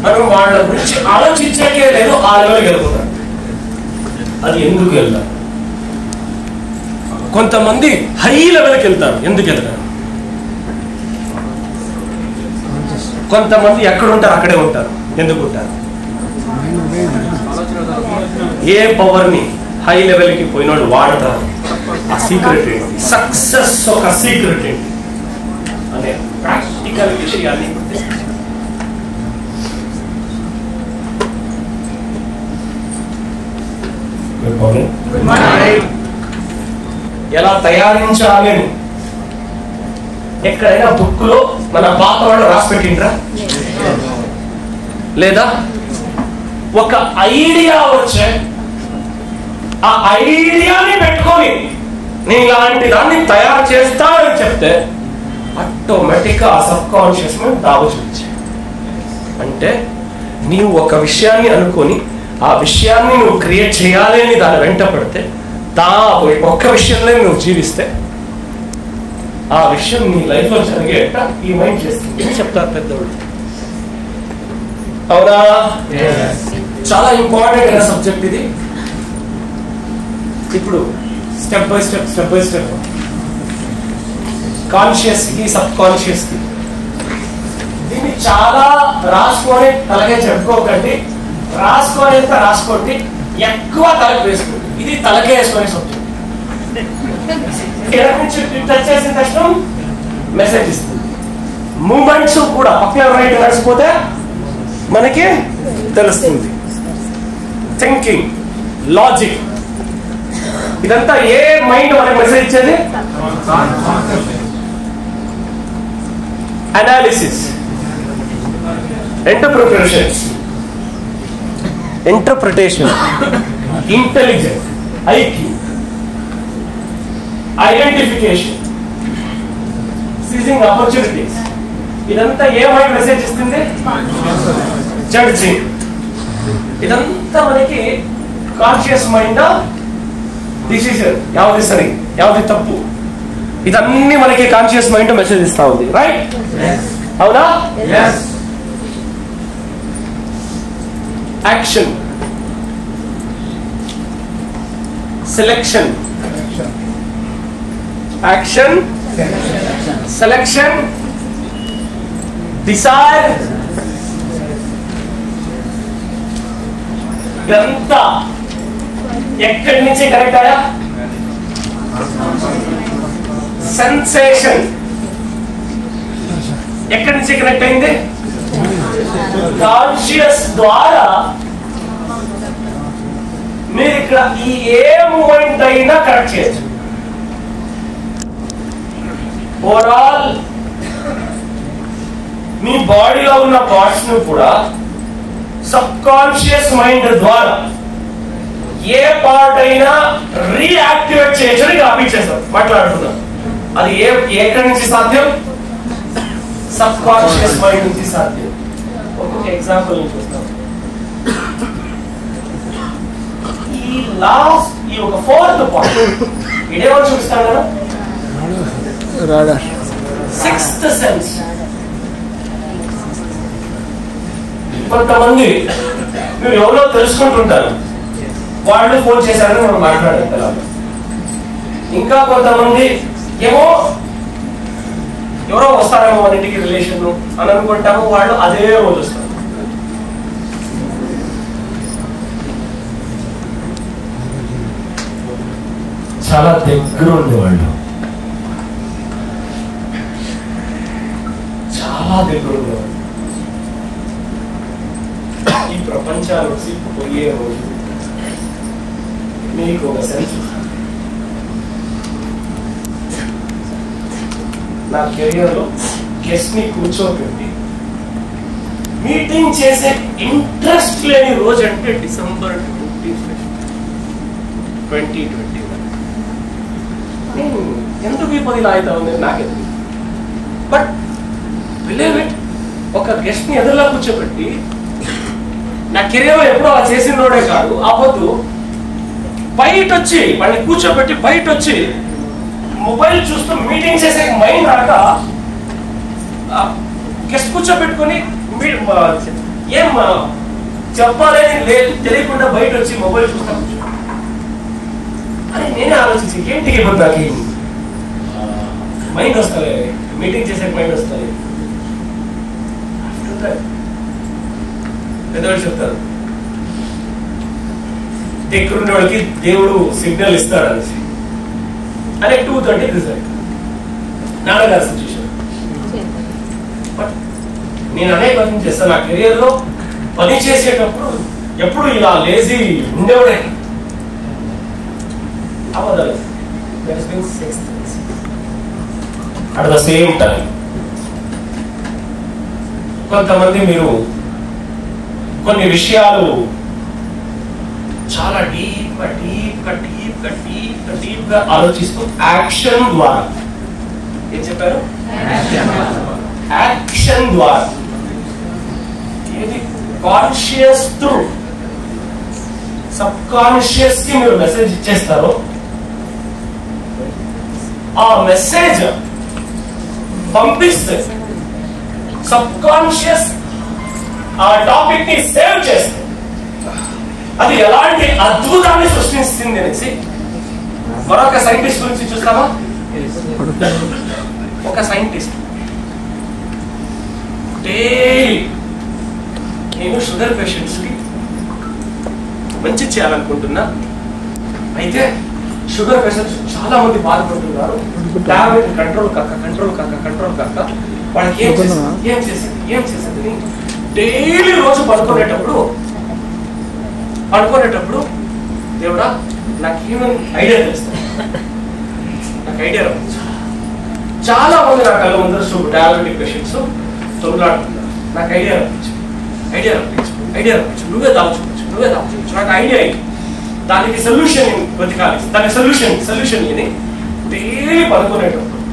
మనం వాళ్ళ గురించి ఆలోచించేకే లేదు, ఆ లెవెల్కి వెళ్ళిపోతాం. అది ఎందుకు వెళ్తారు? కొంతమంది హై లెవెల్కి వెళ్తారు, ఎందుకు వెళ్తారు? కొంతమంది ఎక్కడ ఉంటారు అక్కడే ఉంటారు, ఎందుకు ఉంటారు? ఏ పవర్ ని హై లెవెల్ కి పోయినోడు వాడతారు. ఆ సీక్రెట్ ఏంటి, సక్సెస్ ఒక సీక్రెట్ ఏంటి అనే ప్రాక్టికల్ విషయాన్ని ఎలా తయారించాలి అని ఎక్కడైనా బుక్ లో మన పాత వాళ్ళు రాసి పెట్టిండ్రా? లేదా ఒక ఐడియా వచ్చే ఆ ఐడియాని పెట్టుకొని నేను ఇలాంటి దాన్ని తయారు చేస్తానని చెప్తే ఆటోమేటిక్ గా సబ్ కాన్షియస్ మైండ్ దావ చూపించే. అంటే నీవు ఒక విషయాన్ని అనుకొని ఆ విషయాన్ని నువ్వు క్రియేట్ చేయాలి అని దాని వెంట పడితే ఒక్క విషయంలో నువ్వు జీవిస్తే ఆ విషయం నీ లైఫ్ లో జరిగేట ఈ మైండ్ చేస్తుంది చెప్తారు పెద్దవాళ్ళు. అవునా? చాలా ఇంపార్టెంట్ అయిన సబ్జెక్ట్ ఇది. ఇప్పుడు స్టెప్ బై స్టెప్ కాన్షియస్ కి సబ్ కాన్షియస్ కి దీన్ని చాలా రాసుకొని తలగే చెప్పుకోకండి. రాసుకోండి, ఎక్కువ తలకు వేసుకోండి. ఇది తలకే వేసుకునే సబ్జెక్ట్. టచ్ చేసిన తక్షణం మెసేజ్ ఇస్తుంది. మూమెంట్స్ కూడా పక్కన రైట్ నడిచిపోతే మనకి తెలుస్తుంది. థింకింగ్, లాజిక్, ఇదంతా ఏ మైండ్ మనకి మెసేజ్ ఇచ్చేది? Analysis, interpretation, intelligence, IQ, identification, seizing opportunities, ఇదంతా ఏ మైండ్ మెసేజ్ ఇస్తుంది? జడ్జింగ్. ఇదంతా మనకి కాన్షియస్ మైండ్ డిసిజన్, యావది సరి యావది తప్పు, ఇదన్నీ మనకి కాన్షియస్ మైండ్ మెసేజ్ ఇస్తా ఉంది. రైట్? అవునా? Action, selection, action, selection, desire, ఇదంతా ఎక్కడి నుంచి కరెక్ట్ అయ్యా? సెన్సేషన్ ఎక్కడి నుంచి కనెక్ట్ అయింది? కాన్షియస్ ద్వారా. మీరు ఇక్కడ ఈ ఏ మూమెంట్ అయినా కరెక్ట్ చేయొచ్చు. ఓవరాల్ మీ బాడీలో ఉన్న పార్ట్స్ ను కూడా సబ్ కాన్షియస్ మైండ్ ద్వారా ఏ పార్ట్ అయినా రీయాక్టివేట్ చేయొచ్చు. ఆపించేస్తాం, మాట్లాడుతున్నాం. అది ఎక్కడి నుంచి సాధ్యం? సబ్ కాన్షియస్ మైండ్ నుంచి సాధ్యం. ఒక్కొక్క ఎగ్జాంపుల్ నుంచి చూస్తాం. ఈ ఒక ఫోర్త్ పాయింట్ ఇదేమో చూపిస్తాను కదా, సిక్స్త్ సెన్స్. కొంతమంది మీరు ఎవరో తెలుసుకుంటుంటారు, వాళ్ళు ఫోన్ చేశారని మనం మాట్లాడాలి. ఇంకా కొంతమంది ఏమో ఎవరో వస్తారేమో మన ఇంటికి రిలేషన్ అని అనుకుంటాము, వాళ్ళు అదే రోజు వస్తారు. చాలా దగ్గర ఉండేవాళ్ళు, చాలా దగ్గర ఉండేవాళ్ళు. ఈ ప్రపంచాలు వచ్చి పోయే రోజు మీకు ఒక సెన్స్. నా కెరియర్లో గెస్ట్ ని కూర్చోబెట్టి మీటింగ్ చేసే ఇంట్రెస్ట్ లేని రోజు అంటే డిసెంబర్ 2021. నేను ఎందుకు ఈ పని లాగుతా ఉంది నాకే తెలియదు. బట్ బిలీవ్ ఇట్, ఒక గెస్ట్ ని ఎదురులా కూర్చోబెట్టి నా కెరియర్ ఎప్పుడో అలా చేసినోడే కాదు, ఆ పొద్దు బయట వచ్చి వాడిని కూర్చోబెట్టి బయట వచ్చి మొబైల్ చూస్తూ మీటింగ్ చేసే మైండ్ రాక గెస్ట్ కూర్చోబెట్టుకొని ఏం చెప్పాలని లేదు తెలియకుండా బయట వచ్చి మొబైల్ చూస్తాను అని నేనే ఆలోచించి ఏంటికి ఇప్పుడు నాకు మైండ్ వస్తుంది, మీటింగ్ చేసే మైండ్ వస్తుంది. పెద్దవాళ్ళు చెప్తారు దగ్గరుండే వాళ్ళకి దేవుడు సిగ్నల్ ఇస్తాడు అనేసి. అదే 2:30 రిజల్ట్ నాన్నగారు సిచ్యువేషన్. బట్ నేను అనే పని చేస్తాను. నా కెరియర్ లో పని చేసేటప్పుడు ఎప్పుడు ఇలా లేజీ ఉండేవాడే అవ్వదు. అట్ ద సేమ్ టైం కొంతమంది మీరు కొన్ని విషయాలు చాలా డీప్ గా ఆలోచిస్తూ యాక్షన్ ద్వారా, ఏం చెప్పారు, యాక్షన్ ద్వారా ఏది కాన్షియస్ త్రూ సబ్ కాన్షియస్ కి మీరు మెసేజ్ ఇచ్చేస్తారో ఆ మెసేజ్ పంపిస్తే సబ్ కాన్షియస్ ఆ టాపిక్ ని సేవ్ చేస్తే అది ఎలాంటి అద్భుతాన్ని సృష్టిస్తుంది అనేసి మరొక సైంటిస్ట్ గురించి చూస్తామా. ఒక సైంటిస్ట్ డైలీ నేను షుగర్ పేషెంట్స్ కి మంచి చేయాలనుకుంటున్నా, అయితే షుగర్ పేషెంట్స్ చాలా మంది బాధపడుతున్నారు, టాబ్లెట్ కంట్రోల్ కాక వాళ్ళకి ఏం చేసేది డైలీ రోజు పడుకునేటప్పుడు దేవుడా నాకు ఏమైనా ఐడియా తెలుస్తుంది, నాకు ఐడియా రావచ్చు. చాలా మంది నా కళ్ళ ముందర డయాబెటిక్ పేషెంట్స్ తొమ్మిలాడుతున్నారు, నాకు ఐడియా రావచ్చు, నువ్వే దాచుకోవచ్చు నాకు ఐడియా అయింది, దానికి సొల్యూషన్ బతికాలి, దానికి సొల్యూషన్ అని డైలీ పడుకునేటప్పుడు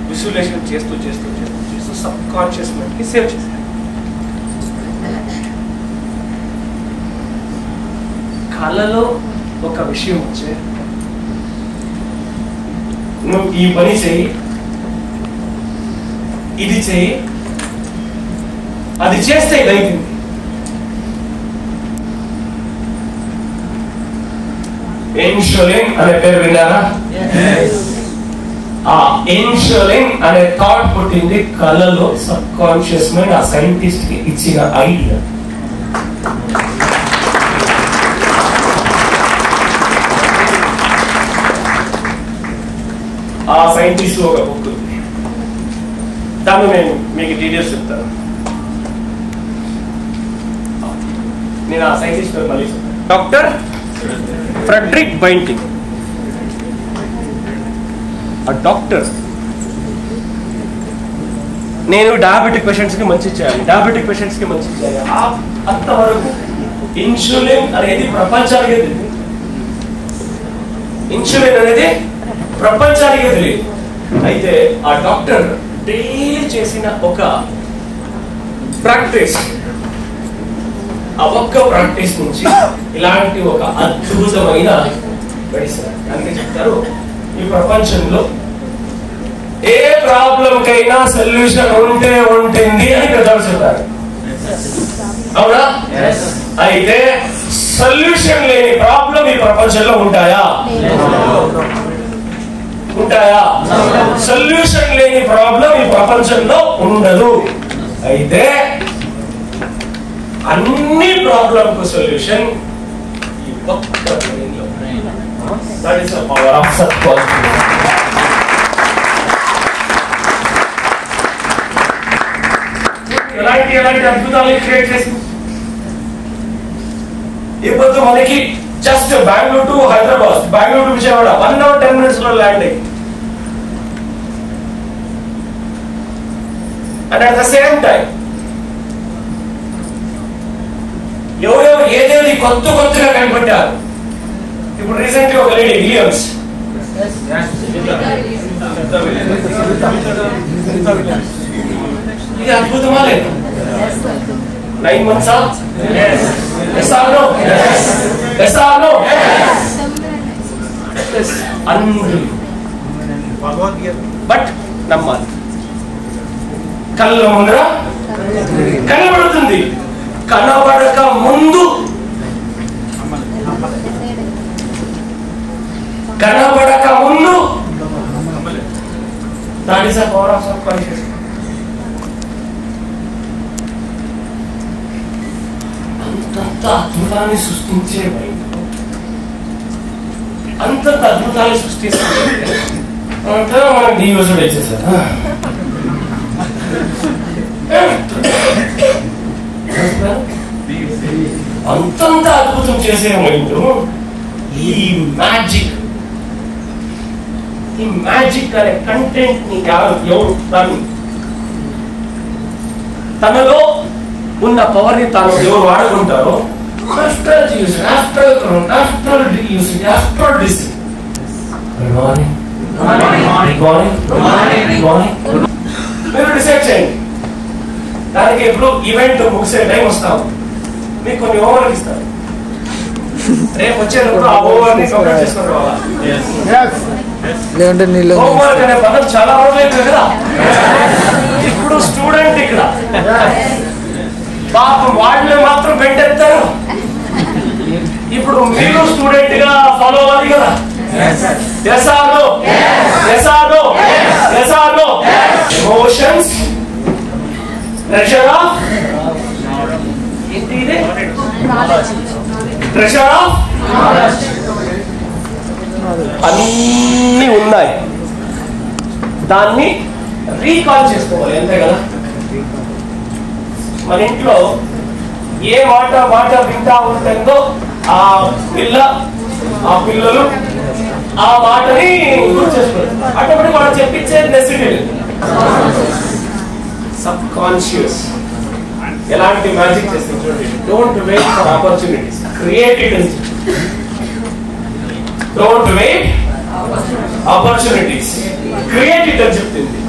విజువలైజేషన్ చేస్తూ సబ్ కాన్షియస్ మైండ్ కి సేవ్ చేస్తాను. కళలో ఒక విషయం వచ్చే నువ్వు ఈ పని చెయ్యి, ఇది చెయ్యి, అది చేస్తే ఇది అవుతుంది. ఇన్సులిన్ అనే పేరు విన్నారా? ఆ ఇన్సులిన్ అనే థాట్ పుట్టింది కళలో సబ్ కాన్షియస్ మైండ్ ఆ సైంటిస్ట్ కి ఇచ్చిన ఐడియా. ఆ సైంటిస్ట్ ఒక బుక్ ఉంది, దాన్ని నేను మీకు డీటెయిల్స్ చెప్తాను. నేను ఆ సైంటిస్ట్ పేరు మళ్ళీ చెప్తాను. Doctor Frederick Banting. ఆ డాక్టర్ నేను డయాబెటిక్ పేషెంట్స్ కి మంచి చేయాలి, అంతవరకు ఇన్సులిన్ అనేది ప్రపంచానికే తెలియదు, అయితే ఆ డాక్టర్ డైలీ చేసిన ఒక ప్రాక్టీస్, ఆ ఒక్క ప్రాక్టీస్ నుంచి ఇలాంటి ఒక అద్భుతమైన మెడిసిన్. అందుకే చెప్తారు ఈ ప్రపంచంలో ఏ ప్రాబ్లం కైనా సొల్యూషన్ ఉంటే ఉంటుంది అని పెద్దలు చెప్తారు, అవునా? అయితే సొల్యూషన్ లేని ప్రాబ్లం ఈ ప్రపంచంలో ఉంటాయా? సొల్యూషన్ లేని ప్రాబ్లం ఈ ప్రపంచంలో ఉండదు. అయితే అన్ని ప్రాబ్లం కు సొల్యూషన్ ఈ ఒక్క బ్రెయిన్ లో. That is the power of subconscious. ఎలాంటి అద్భుతాలు క్రియేట్ చేసింది. ఇప్పుడు మనకి just Bengaluru to Hyderabad, Bengaluru to Vijayawada 1 hour 10 minutes లో landing. And at the same time ఎవరెవరు ఏదేది కొత్తగా కనిపెట్టారు. ఇప్పుడు రీసెంట్లీ ఒక లేడీ విలియమ్స్, ఇది అద్భుతమా లేదు? 9 months yes or no? Yes or no? But నమ్మాలి. కళ్ళ ముందర కనబడుతుంది, కనబడక ముందు that is the power of subconscious. అంత అద్భుతాన్ని సృష్టించే అంత అద్భుతాన్ని సృష్టిస్తుంది అంటే మనం డివోషన్ వచ్చేసారు. అంతంత అద్భుతం చేసే మైండ్ ఈ మ్యాజిక్ అనే కంటెంట్ ని ఎవరు తనలో ఉన్న పవర్ ని తాను ఎవరు వాడుకుంటారో మీరు డిసైడ్ చేయండి. దానికి ఎప్పుడు ఈవెంట్ ముగిసే టైం వస్తాం, మీకు కొన్ని ఓవర్లు ఇస్తారు. రేపు వచ్చేటప్పుడు ఆ ఓవర్ ని కంప్లీట్ చేసుకుని రావాలా? హోంవర్క్ అనే పదం చాలా రోజులు అయిపోయింది కదా. ఇప్పుడు స్టూడెంట్ ఇక్కడ పాపం వాళ్ళు మాత్రం పెట్టేస్తారు. ఇప్పుడు మీరు స్టూడెంట్ గా ఫాలో అవ్వాలి కదా. ఎమోషన్స్, ట్రెషర్ ఆఫ్ అన్నీ ఉన్నాయి. దాన్ని రీకాల్ చేసుకోవాలి అంతే కదా. మన ఇంట్లో ఏ మాట వింటా ఉంటుందో ఆ పిల్లలు ఆ మాటని గుర్తు చేసుకోవాలి. అటువంటి మనం చెప్పించేది నెసిటీ. సబ్ కాన్షియస్ ఎలాంటి మ్యాజిక్ చేస్తుంది చూడండి. Don't wait for opportunities, create it అని చెప్పి. Don't wait opportunities, create it అని చెప్తుంది.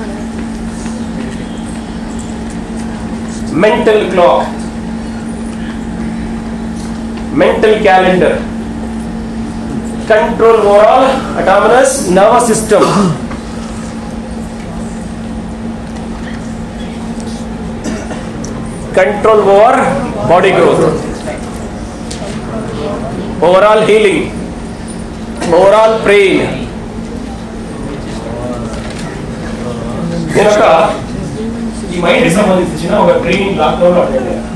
Mental clock, mental calendar, control overall autonomous nervous system, control over body growth, overall healing, overall pain. నేను ఈ mind సంబంధించిన ఒక ట్రైనింగ్ లాక్డౌన్ లో attend అయ్యాను.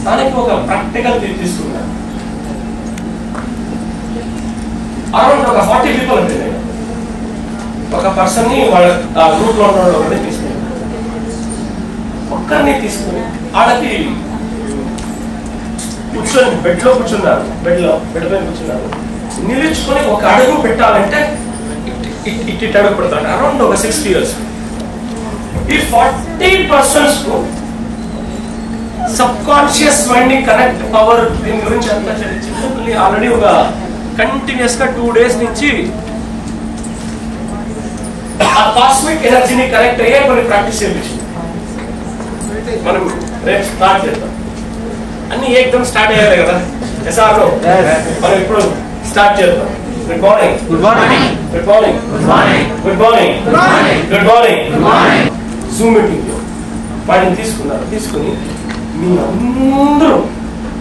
దానికి ఒక ప్రాక్టికల్ తీసుకున్నాను. అరౌండ్ ఒక 40 people అంటే ఒక పర్సన్ ని వాళ్ళ గ్రూప్ లో ఉన్న ఒకరిని తీసుకున్నాను. ఒక్కరిని తీసుకుని వాళ్ళకి కూర్చొని బెడ్ పైన కూర్చున్నారు. నిలుచుకొని ఒక అడుగు పెట్టాలంటే ఇట్టి అడుగు పెడతాడు. అరౌండ్ ఒక 60 years. ఈ 40% సబ్ కాన్షియస్ మైండ్ ని కనెక్ట్ పవర్, దీని గురించి అంతా చెప్పి ఆల్రెడీ ఒక కంటిన్యూస్ గా 2 days నుంచి ఆ కాస్మిక్ ఎనర్జీని కనెక్ట్ అయ్యే కొన్ని ప్రాక్టీస్ చేయించింది. మనం రేపు స్టార్ట్ చేద్దాం. అన్ని ఏకదం స్టార్ట్ అయ్యాలి కదా. ఎస్ఆర్లో మనం ఇప్పుడు స్టార్ట్ చేద్దాం. Good morning, good morning, good morning, good morning, good morning. Zoom meeting వాడిని తీసుకుని మీ అందరూ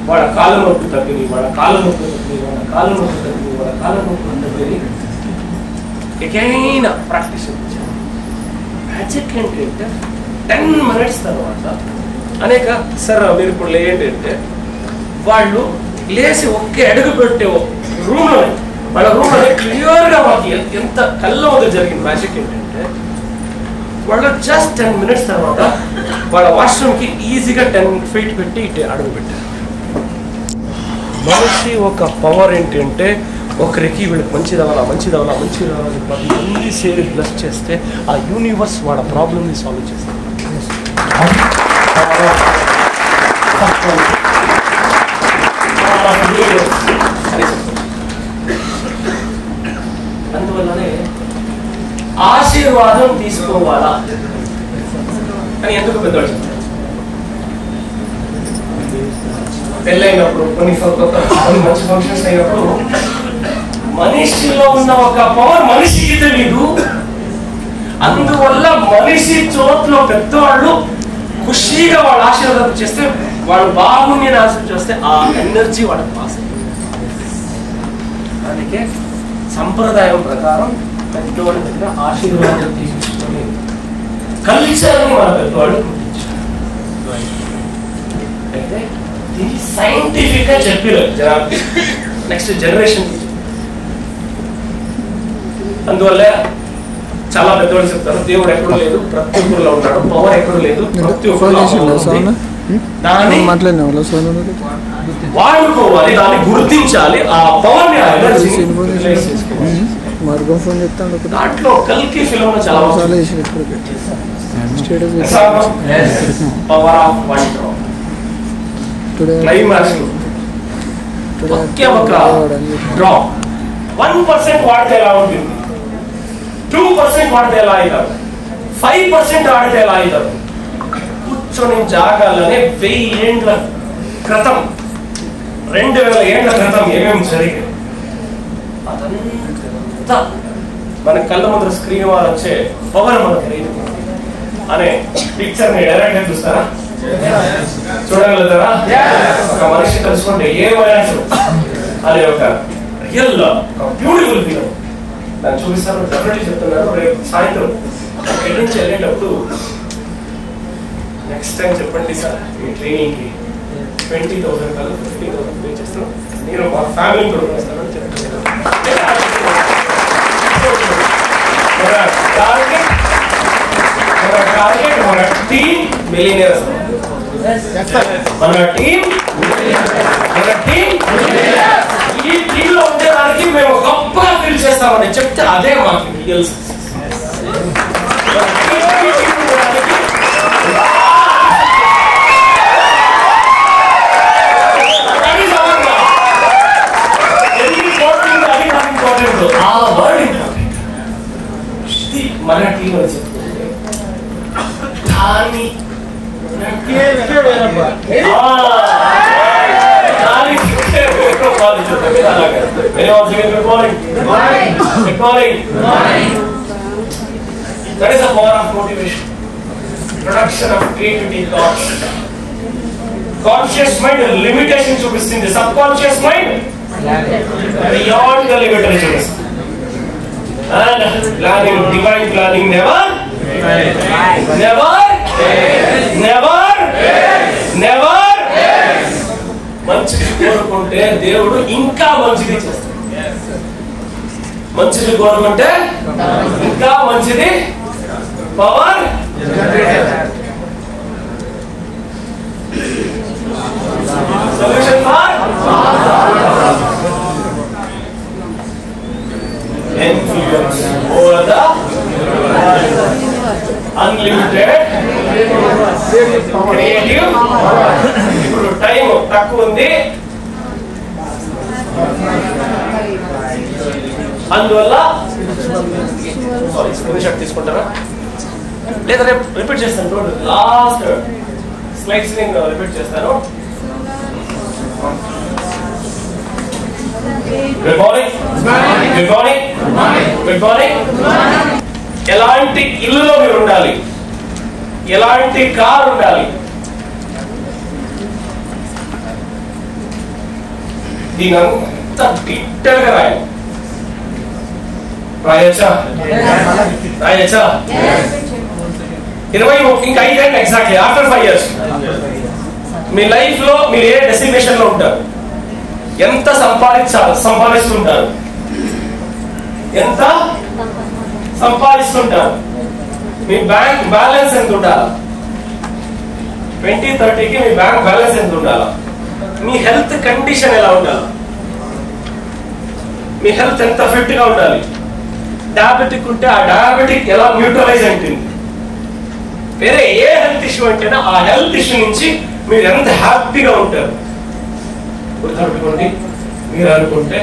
వాళ్ళ కాళ్ళ నొప్పి తగ్గిని, వాళ్ళ కాళ్ళ నొప్పి తగ్గిని, వాళ్ళ కాళ్ళ నొప్పి తగ్గిని, వాళ్ళ కాళ్ళ నొప్పి తగ్గిని ఎకైనా ప్రాక్టీస్ చేయించారు. మ్యాజిక్ ఏంటంటే 10 minutes తర్వాత అనేక సార్ మీరు ఇప్పుడు లేంటి అంటే వాళ్ళు లేచి ఒకే అడుగు పెట్టే రూమ్ లోనే వాళ్ళ రూమ్ లోనే క్లియర్ గా మాకు ఎంత కళ్ళ వద్ద జరిగిన మ్యాజిక్ ఏంటంటే వాళ్ళు జస్ట్ 10 minutes తర్వాత వాళ్ళ వాష్రూమ్ కి ఈజీగా 10 feet పెట్టి ఇటు అడుగు పెట్టారు. మనిషి ఒక పవర్ ఏంటి అంటే ఒకరికి వీళ్ళకి మంచిదవ్వాలా 10 మంది సేరి బ్లెస్ చేస్తే ఆ యూనివర్స్ వాళ్ళ ప్రాబ్లమ్ని సాల్వ్ చేస్తారు. అందువల్లనే ఆశీర్వాదం తీసుకోవాలా అని ఎందుకు పెద్దవాడు చెప్తారు. పెళ్ళైనప్పుడు కొన్ని మంచి ఫంక్షన్స్ అయినప్పుడు మనిషిలో ఉన్న ఒక పవర్ మనిషికి తెలీదు. అందువల్ల మనిషి చోట్లో పెద్దవాళ్ళు ఖుషీగా వాళ్ళు ఆశీర్వాదం చేస్తే వాళ్ళు బాగుండి ఆశీర్వాదం చేస్తే ఆ ఎనర్జీ వాళ్ళకి పాస్. అందుకే సంప్రదాయం ప్రకారం పెద్దవాళ్ళ దగ్గర ఆశీర్వాదం తీసుకుని కల్చర్ని మన పెద్దవాళ్ళు గుర్తించారు. అయితే దీన్ని సైంటిఫిక్ గా చెప్పారు జనాలు నెక్స్ట్ జనరేషన్. అందువల్ల చాలా పెద్దవాళ్ళు చెప్తారు దేవుడు ఎక్కడో లేదు, ప్రతి ఒక్కరిలో ఉన్నాడు. పవర్ ఎక్కడో లేదు, ప్రతి ఒక్కరిలో దాన్ని వాడుకోవాలి, దాన్ని గుర్తించాలి. ఆ పవర్ ని దాంట్లో కల్కి ఫిల్మ్ లో చాలా power of one drop climax ఒకే ఒక డ్రాప్ 1% వాడితే ఎలా ఉంటుంది, 2% వాడితే ఎలా అవుతారు, 5% వాడితే ఎలా అవుతారు. కూర్చొని జాగాలనే 1000 ఏళ్ల క్రితం 2000 ఏళ్ల క్రితం ఏమేమి జరిగాయి అదంతా మన కళ్ళ ముందర స్క్రీన్ వారు వచ్చే పవర్ మనకు తెలియదు అనే పిక్చర్ ని డైరెక్ట్ గా చూస్తారా, చూడగలుగుతారా? ఒక మనిషి తెలుసుకుంటే ఏమైనా అనే ఒక రియల్ బ్యూటిఫుల్ ఫీల్ దాన్ని చూపిస్తాను. డెఫినెట్లీ చెప్తున్నారు. రేపు సాయంత్రం ఇక్కడి నుంచి వెళ్ళేటప్పుడు నెక్స్ట్ టైం చెప్పండి సార్ మీ ట్రైనింగ్ కి 20,000 కాదు 50,000 పే చేస్తాను, నేను మా ఫ్యామిలీని కూడా వస్తానని చెప్తున్నాను. మన టీమ్ మిలియనర్స్, మన టీమ్ ఈ టీమ్ లో ఉండేదానికి మేము గొప్పగా ఫీల్ చేస్తామని చెప్తే అదే మాకు రియల్ సక్సెస్. ఆ వర్డ్ ఇంపార్టెంట్. మన టీం అని చెప్తుంది దాన్ని that is the power of motivation, production of creativity thoughts. Conscious mind limitation చూపిస్తుంది, subconscious mind beyond the limit అని చూపిస్తుంది. And planning, divine planning never మంచిది కోరుకుంటే దేవుడు ఇంకా మంచిది చేస్తాడు. మంచిది కోరుకుంటే ఇంకా మంచిది power. Solution for influence over the unlimited creative. ఇప్పుడు టైం తక్కువ ఉంది, అందువల్ల సారీ స్క్రీన్ షాట్ తీసుకుంటారా లేదా రిపీట్ చేస్తాను. లాస్ట్ స్లైడ్స్ రిపీట్ చేస్తాను. Good morning, good morning, good morning. ఎలాంటి ఇల్లులో మీరు ఉండాలి, ఎలాంటి కార్ ఉండాలి, దీని అంతా డీటెయిల్ గా రాయాలి. రాయచ్చా? 20 ఇంకా 5 ఏళ్ళు ఎగ్జాక్ట్లీ ఆఫ్టర్ 5 years మీ లైఫ్ లో మీరు ఏ డెస్టినేషన్ లో ఉంటారు. ఎంత సంపాదిస్తుంటారు? ఎంత సంపాదిస్తుంటారు? మీ బ్యాంక్ బ్యాలెన్స్ ఎంత ఉండాలి? 2030కి మీ బ్యాంక్ బ్యాలెన్స్ ఎంత ఉండాలి? మీ హెల్త్ కండిషన్ ఎలా ఉండాలి? మీ హెల్త్ ఎంత ఫిట్ గా ఉండాలి? డయాబెటిక్ ఉంటే ఆ డయాబెటిక్ ఎలా న్యూట్రలైజ్ ఉంటుంది? వేరే ఏ హెల్త్ ఇష్యూ అంటేనా ఆ హెల్త్ ఇష్యూ నుంచి మీరు ఎంత హ్యాపీగా ఉంటారు. గుర్తుపెట్టుకోండి, మీరు అనుకుంటే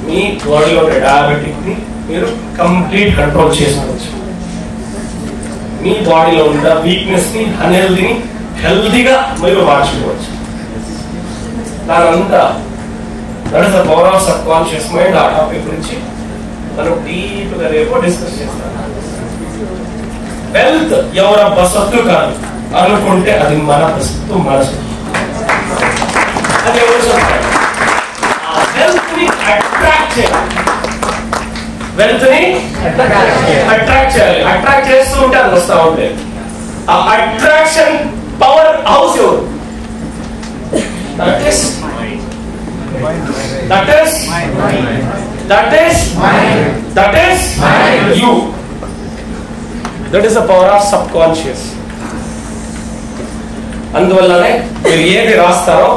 మీ బాడీలో ఉండే డయాబెటిక్ ని మీరు కంప్లీట్ కంట్రోల్ చేసుకోవచ్చు. మీ బాడీలో ఉన్న వీక్నెస్ ని అన్హెల్దీని హెల్దీగా మీరు మార్చుకోవచ్చు. దానంతా that is the power of subconscious mind. ఆ టాపిక్ గురించి మనం డీప్ గా రేపు డిస్కస్ చేస్తాం. వెల్త్ ఎవరబ్బ సొత్తు కాదు అనుకుంటే అది మన సొత్తు, మన సొత్తు. అది ఎవరు సొత్తు? ఆ వెల్త్ ని అట్రాక్ట్ చేయాలి. వెల్త్ ని అట్రాక్ట్ చేయాలి. అట్రాక్ట్ చేస్తూ ఉంటే అది వస్తా ఉంటే ఆ అట్రాక్షన్ పవర్ హౌస్ ఎవరు? That is you. That is the power of subconscious. అందువల్లనే మీరు ఏది రాస్తారో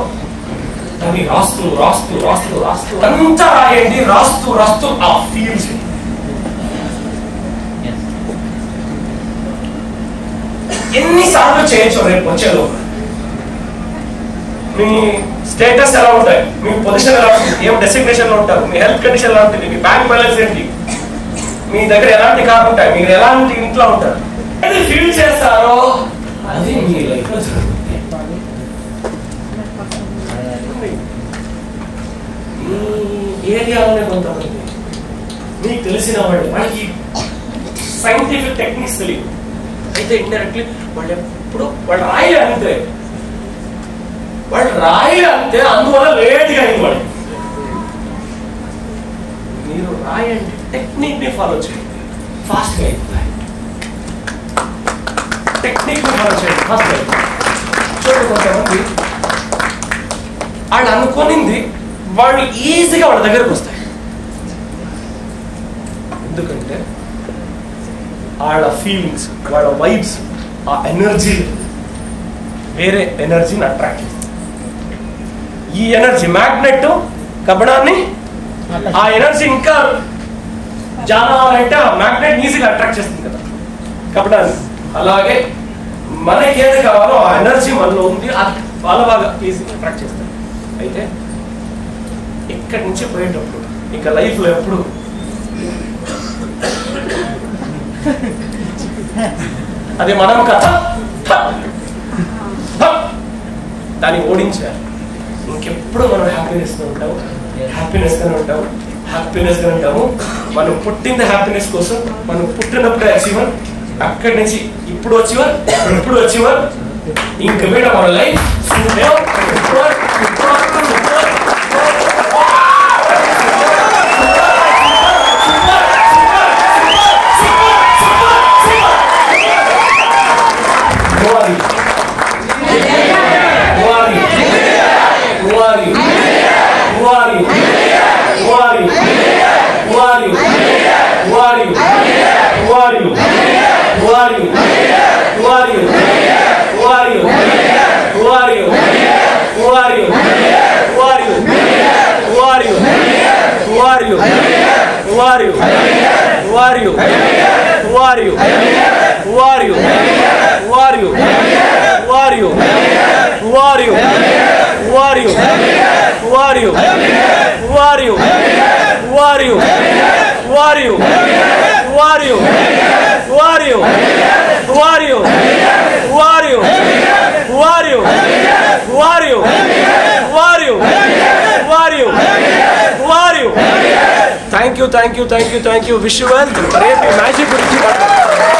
అది రాస్తూ రాస్తూ రాస్తూ రాస్తూ అంతా రాయండి. రాస్తూ రాస్తూ ఆ ఫీల్స్ ఎన్నిసార్లు చేయొచ్చు రేపు వచ్చేలో. మీ స్టేటస్ ఎలా ఉంటాయి, మీ పొజిషన్ ఎలా ఉంటుంది, ఏం డెసిగ్నేషన్ లో ఉంటారు, మీ హెల్త్ కండిషన్ ఎలా ఉంటుంది, మీ బ్యాంక్ బ్యాలెన్స్ ఏంటి, మీ దగ్గర ఎలాంటి కార్ ఉంటాయి, మీరు ఎలాంటి ఇంట్లో ఉంటారు, ఏది ఫీల్ చేస్తారో అది మీ లైఫ్ లో జరుగుతుంది. ఈ ఏరియాలోనే కొంతమంది మీకు తెలిసిన వాళ్ళకి సైంటిఫిక్ టెక్నిక్స్ తెలియదు. అయితే ఇండైరెక్ట్లీ వాళ్ళు రాయలే అంతే, అందువల్ల లేట్గా అయింది వాడు. మీరు రాయండి, టెక్నిక్ ని ఫాలో చేయండి, ఫాస్ట్ గా అయిపోతాయి. టెక్నిక్ ని ఫాలో చేయండి, ఫాస్ట్ గా అయిపోతాయి. చూడండి, కొంతమంది వాళ్ళు అనుకునింది వాళ్ళు ఈజీగా వాళ్ళ దగ్గరకు వస్తాయి. ఎందుకంటే వాళ్ళ ఫీలింగ్స్, వాళ్ళ వైబ్స్, ఆ ఎనర్జీ వేరే ఎనర్జీని అట్రాక్ట్ చేస్తుంది. ఈ ఎనర్జీ మ్యాగ్నెట్ కబ్బడాన్ని ఆ ఎనర్జీ ఇంకా జానాలంటే ఆ మ్యాగ్నెట్ ఈజీగా అట్రాక్ట్ చేస్తుంది కదా కబ్బడాన్ని. అలాగే మనకి ఏది కావాలో ఆ ఎనర్జీ మనలో ఉంది, అది చాలా బాగా ఈజీగా అట్రాక్ట్ చేస్తుంది. అయితే ఇక్కడి నుంచి పోయేటప్పుడు ఇంకా లైఫ్ లో ఎప్పుడు అది మనం కదా దాన్ని ఓడించాలి. ఇంకెప్పుడు మనం హ్యాపీనెస్ గా ఉంటాము, హ్యాపీనెస్ గానే ఉంటాము, హ్యాపీనెస్ గా ఉంటాము. మనం పుట్టింది హ్యాపీనెస్ కోసం. మనం పుట్టినప్పుడే అచీవర్, అక్కడి నుంచి ఇప్పుడు వచ్చేవారు, ఇప్పుడు వచ్చేవారు, ఇంక మీద మన life Thank you. Wish you well. Maybe magic.